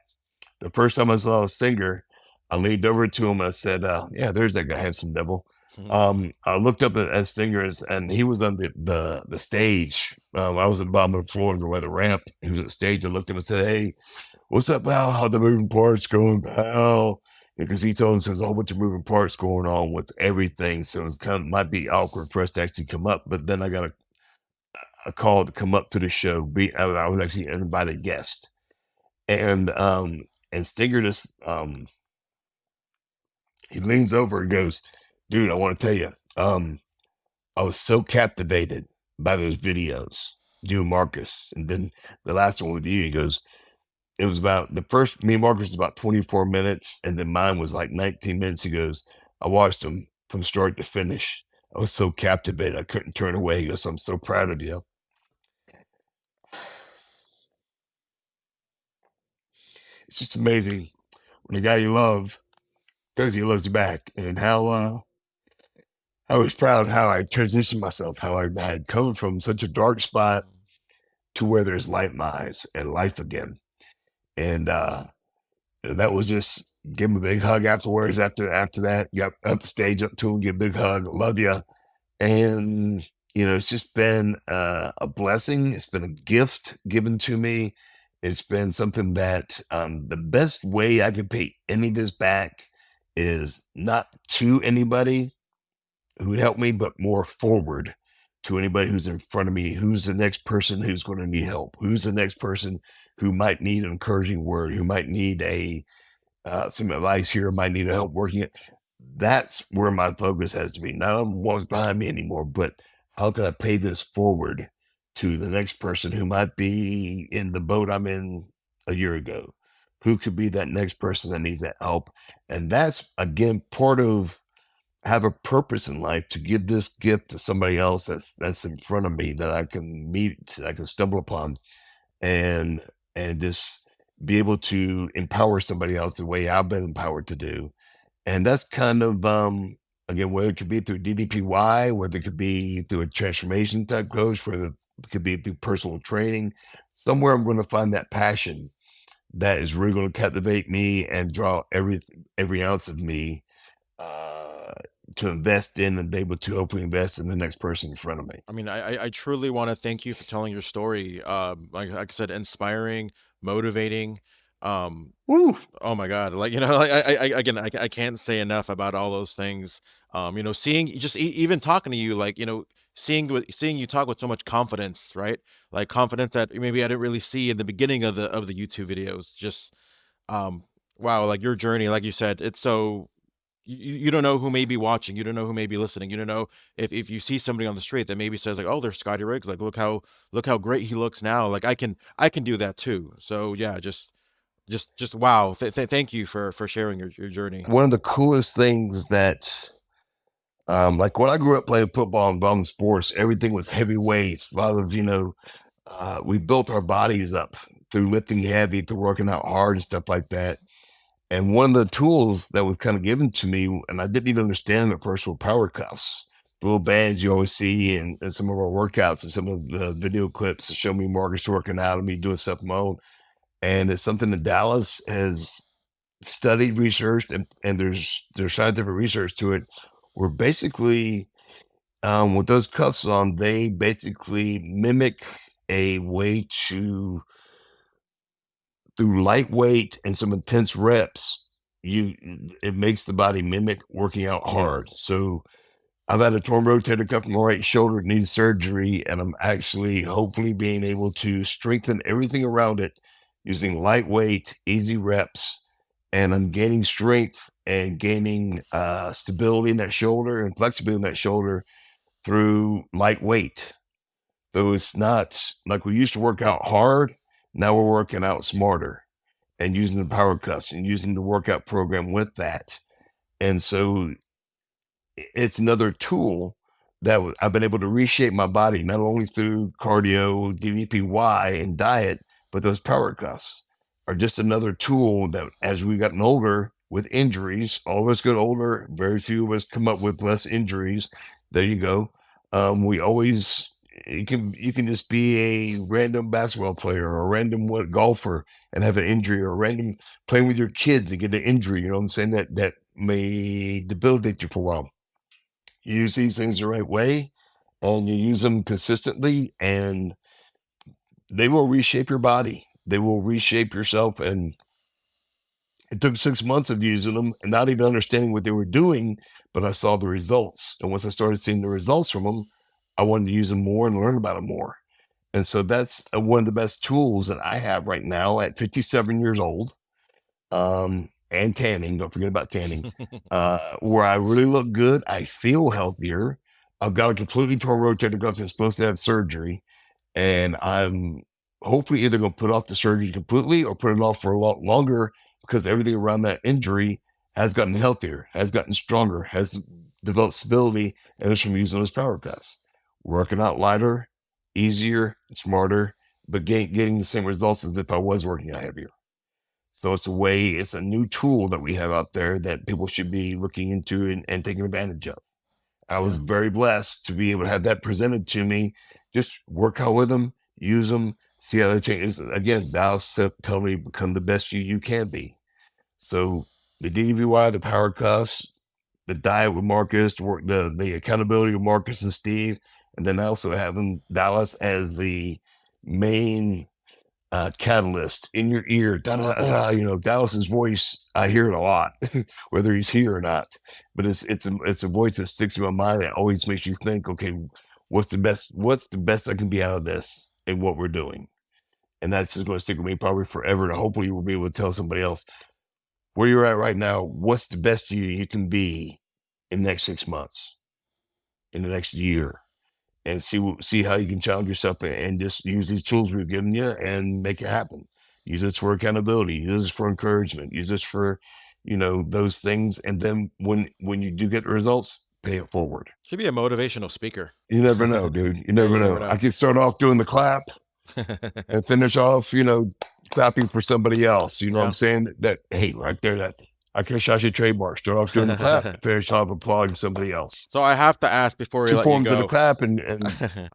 the first time I saw Stinger, I leaned over to him and I said, yeah, there's that guy, handsome devil. I looked up at Stinger and he was on the stage. I was at the bottom of the floor by the ramp. He was at the stage. I looked at him and said, hey, what's up, pal? How the moving parts going, pal? Because he told us there's a whole bunch of moving parts going on with everything. So it's might be awkward for us to actually come up. But then I got a call to come up to the show. I was actually an invited guest. And Stinger just he leans over and goes, dude, I want to tell you, I was so captivated by those videos, you and Marcus. And then the last one with you, he goes, it was about the first, me and Marcus was about 24 minutes, and then mine was like 19 minutes. He goes, I watched them from start to finish. I was so captivated, I couldn't turn away. He goes, I'm so proud of you. It's just amazing when the guy you love tells you he loves you back, and how I was proud how I transitioned myself, how I had come from such a dark spot to where there's light in my eyes and life again. And that was just give him a big hug afterwards. After that, got up the stage up to him, give a big hug, love you. And it's just been a blessing. It's been a gift given to me. It's been something that the best way I can pay any of this back is not to anybody who would help me, but more forward to anybody who's in front of me. Who's the next person who's going to need help? Who's the next person who might need an encouraging word? Who might need some advice here? Might need help working it. That's where my focus has to be. Not on what's behind me anymore, but how can I pay this forward to the next person who might be in the boat I'm in a year ago? Who could be that next person that needs that help? And that's again part of have a purpose in life to give this gift to somebody else that's in front of me that I can meet, I can stumble upon, and just be able to empower somebody else the way I've been empowered to do. And that's kind of, again, whether it could be through DDPY, whether it could be through a transformation type coach, whether it could be through personal training, somewhere I'm going to find that passion that is really going to captivate me and draw every ounce of me to invest in and be able to hopefully invest in the next person in front of me. I mean, I truly want to thank you for telling your story. Like I said, inspiring, motivating. Woo! Oh my God. Like, like again, I can't say enough about all those things. Seeing just even talking to you, like, seeing you talk with so much confidence, right? Like confidence that maybe I didn't really see in the beginning of the YouTube videos. Just, wow, like your journey, like you said, it's so, you don't know who may be watching, you don't know who may be listening, you don't know if you see somebody on the street that maybe says like, oh, there's Scotty Riggs, like look how great he looks now. Like I can do that too. So yeah, just wow. Thank you for sharing your journey. One of the coolest things that, like when I grew up playing football and involved in sports, everything was heavy weights. A lot of, we built our bodies up through lifting heavy, through working out hard and stuff like that. And one of the tools that was kind of given to me, and I didn't even understand at first, were power cuffs. The little bands you always see in some of our workouts and some of the video clips that show me Marcus working out and me doing stuff on my own. And it's something that Dallas has studied, researched, and there's scientific research to it. Where basically, with those cuffs on, they basically mimic a way to, through lightweight and some intense reps, it makes the body mimic working out Yeah. hard. So I've had a torn rotator cuff in my right shoulder, need surgery, and I'm actually hopefully being able to strengthen everything around it using lightweight, easy reps, and I'm gaining strength and gaining stability in that shoulder and flexibility in that shoulder through lightweight. So it's not like we used to work out hard. Now we're working out smarter and using the power cuffs and using the workout program with that. And so it's another tool that I've been able to reshape my body, not only through cardio, DDPY, and diet, but those power cuffs are just another tool that, as we've gotten older with injuries, all of us get older, very few of us come up with less injuries. There you go. We always, you can just be a random basketball player or a random golfer and have an injury, or a random playing with your kids and get an injury. You know what I'm saying? That may debilitate you for a while. You use these things the right way and you use them consistently, and they will reshape your body. They will reshape yourself. And it took 6 months of using them and not even understanding what they were doing, but I saw the results. And once I started seeing the results from them, I wanted to use them more and learn about them more. And so that's one of the best tools that I have right now at 57 years old. And tanning, don't forget about tanning, where I really look good. I feel healthier. I've got a completely torn rotator cuff that's supposed to have surgery, and I'm hopefully either going to put off the surgery completely or put it off for a lot longer, because everything around that injury has gotten healthier, has gotten stronger, has developed stability, and it's from using those power cuffs. Working out lighter, easier, smarter, but getting the same results as if I was working out heavier. So it's a new tool that we have out there that people should be looking into and taking advantage of. I was very blessed to be able to have that presented to me. Just work out with them, use them, see how they change. Again, thou tell me, become the best you can be. So the DDPY, the power cuffs, the diet with Marcus, the accountability with Marcus and Steve, and then also having Dallas as the main catalyst in your ear. Dallas's voice, I hear it a lot, whether he's here or not. But it's a voice that sticks in my mind that always makes you think, okay, what's the best I can be out of this and what we're doing. And that's just going to stick with me probably forever. And hopefully we'll be able to tell somebody else where you're at right now. What's the best you can be in the next 6 months, in the next year, and see how you can challenge yourself and just use these tools we've given you and make it happen. Use this for accountability. Use this for encouragement. Use this for, those things. And then when you do get the results, pay it forward. Should be a motivational speaker. You never know, dude. You never know. I could start off doing the clap and finish off, clapping for somebody else. You know what I'm saying? That, hey, right there, that I guess I should trademark. Start off doing the clap, finish off applauding somebody else. So I have to ask before we Two let you forms of the go. clap and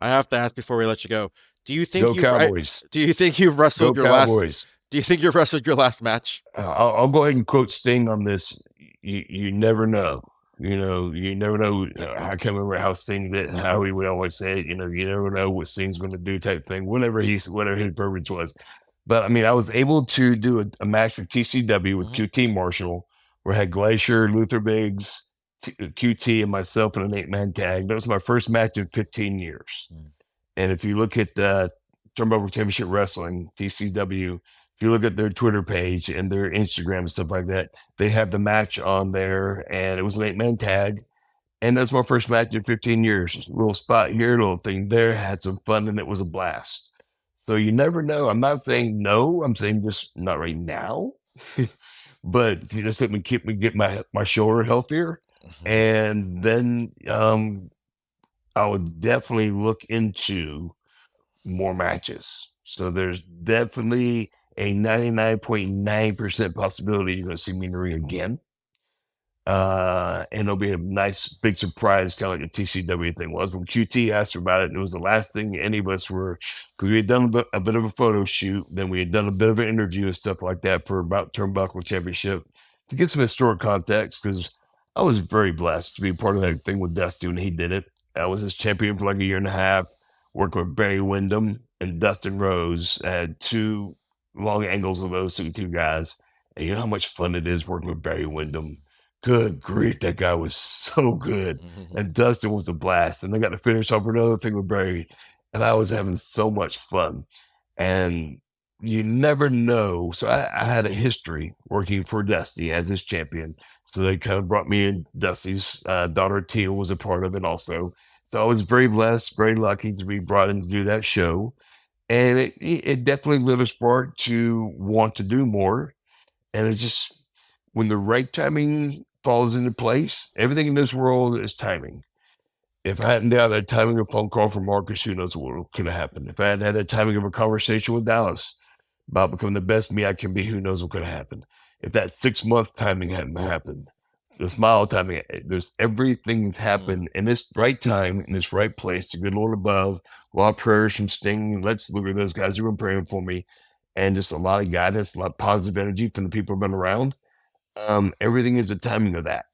I have to ask before we let you go. Do you think go Cowboys. Do you think you've Go wrestled your Cowboys. last? Do you think you've wrestled your last match? I'll go ahead and quote Sting on this. You never know. You never know. I can't remember how Sting did, how he would always say it. You never know what Sting's going to do, type thing. Whatever his verbiage was. But I mean, I was able to do a match with TCW with QT Marshall, where I had Glacier, Luther Biggs, QT, and myself in an 8-man tag. That was my first match in 15 years. And if you look at Turnbuckle Championship Wrestling, TCW, if you look at their Twitter page and their Instagram and stuff like that, they have the match on there, and it was an 8-man tag. And that's my first match in 15 years. Little spot here, little thing there, had some fun, and it was a blast. So you never know. I'm not saying no. I'm saying just not right now. But you just let me get my shoulder healthier. And then I would definitely look into more matches. So there's definitely a 99.9% possibility you're going to see me in the ring again. And it'll be a nice big surprise, kind of like a TCW thing was. When QT asked her about it, it was the last thing any of us were, because we had done a bit of a photo shoot, then we had done a bit of an interview and stuff like that for about Turnbuckle Championship to get some historic context, because I was very blessed to be part of that thing with Dusty when he did it. I was his champion for like a year and a half, working with Barry Windham and Dustin Rose. I had 2 long angles of those two guys. And you know how much fun it is working with Barry Windham. Good grief, that guy was so good. And Dustin was a blast. And I got to finish off another thing with Barry. And I was having so much fun. And you never know. So I had a history working for Dusty as his champion. So they kind of brought me in. Dusty's daughter Teal was a part of it also. So I was very blessed, very lucky to be brought in to do that show. And it definitely lit a spark to want to do more. And it's just, when the right timing falls into place, everything in this world is timing. If I hadn't had that timing of a phone call from Marcus, who knows what could have happened. If I hadn't had that timing of a conversation with Dallas about becoming the best me I can be, who knows what could have happened. If that 6-month timing hadn't happened, the smile timing, there's everything's happened in this right time, in this right place, the good Lord above, a lot of prayers from Sting. Let's look at those guys who were praying for me, and just a lot of guidance, a lot of positive energy from the people who've been around. Everything is the timing of that.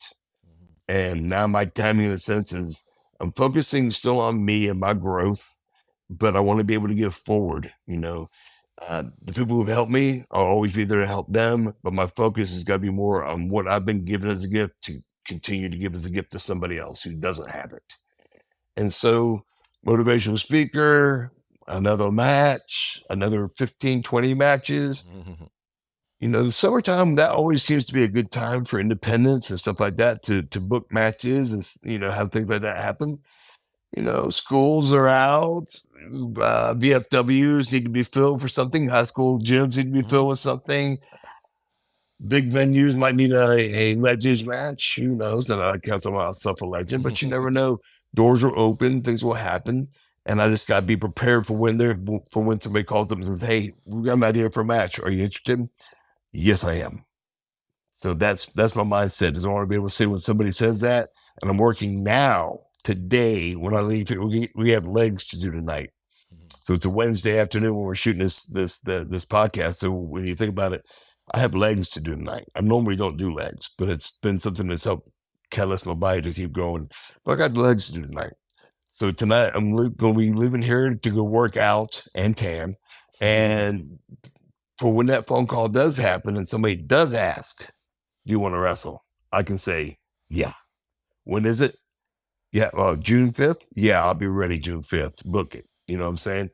And now my timing, in a sense, is I'm focusing still on me and my growth, but I want to be able to give forward. The people who've helped me, I'll always be there to help them, but my focus has got to be more on what I've been given as a gift to continue to give as a gift to somebody else who doesn't have it. And so, motivational speaker, another match, another 15, 20 matches. The summertime, that always seems to be a good time for independents and stuff like that to book matches and, have things like that happen. Schools are out. VFWs need to be filled for something. High school gyms need to be filled with something. Big venues might need a Legends match. Who knows? Not that I count myself a legend, but you never know. Doors are open. Things will happen. And I just got to be prepared for when somebody calls up and says, "Hey, we got an idea for a match. Are you interested?" Yes, I am. So that's my mindset, is I want to be able to say when somebody says that, and I'm working now, today, when I leave here, we have legs to do tonight. So it's a Wednesday afternoon when we're shooting this podcast. So when you think about it, I have legs to do tonight. I normally don't do legs, but it's been something that's helped catalyst my body to keep going. But I got legs to do tonight. So tonight I'm going to be leaving here to go work out and tan. And for when that phone call does happen and somebody does ask, "Do you want to wrestle?" I can say, yeah. When is it? Yeah, June 5th? Yeah, I'll be ready June 5th. Book it. You know what I'm saying?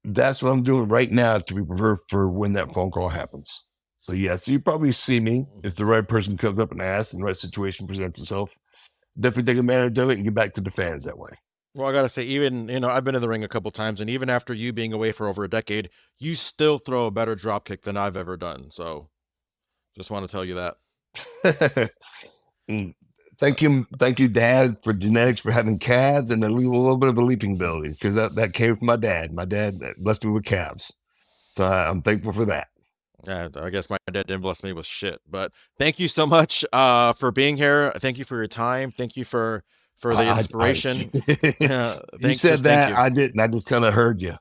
That's what I'm doing right now to be prepared for when that phone call happens. So, yes, you probably see me if the right person comes up and asks and the right situation presents itself. Definitely take advantage of it and get back to the fans that way. Well, I got to say, even, I've been in the ring a couple times, and even after you being away for over a decade, you still throw a better drop kick than I've ever done. So just want to tell you that. Thank you, Dad, for genetics, for having calves and a little bit of a leaping ability, because that came from my dad. My dad blessed me with calves. So I'm thankful for that. Yeah, I guess my dad didn't bless me with shit. But thank you so much for being here. Thank you for your time. Thank you for the inspiration. You said Thank that you. I didn't. I just kind of heard you.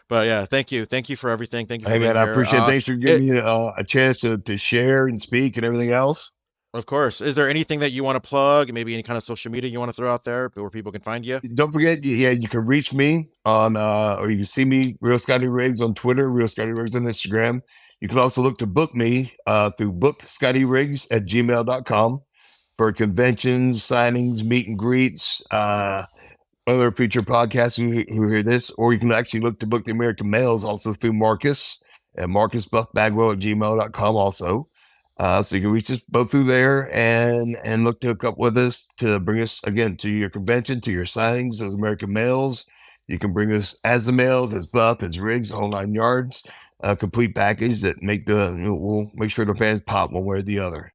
But yeah, thank you. Thank you for everything. Thank you for Hey being man, I here. appreciate it. Thanks for giving me a chance to share and speak and everything else. Of course. Is there anything that you want to plug? Maybe any kind of social media you want to throw out there where people can find you? Don't forget, yeah, you can reach me on or you can see me, Real Scotty Riggs on Twitter, Real Scotty Riggs on Instagram. You can also look to book me through bookscottyriggs@gmail.com for conventions, signings, meet and greets, other future podcasts who hear this, or you can actually look to book the American Males also through Marcus at marcusbuffbagwell@gmail.com also. So you can reach us both through there and look to hook up with us to bring us again to your convention, to your signings as American Males. You can bring us as the males, as Buff, as Riggs, whole 9 yards, a complete package that we'll make sure the fans pop one way or the other.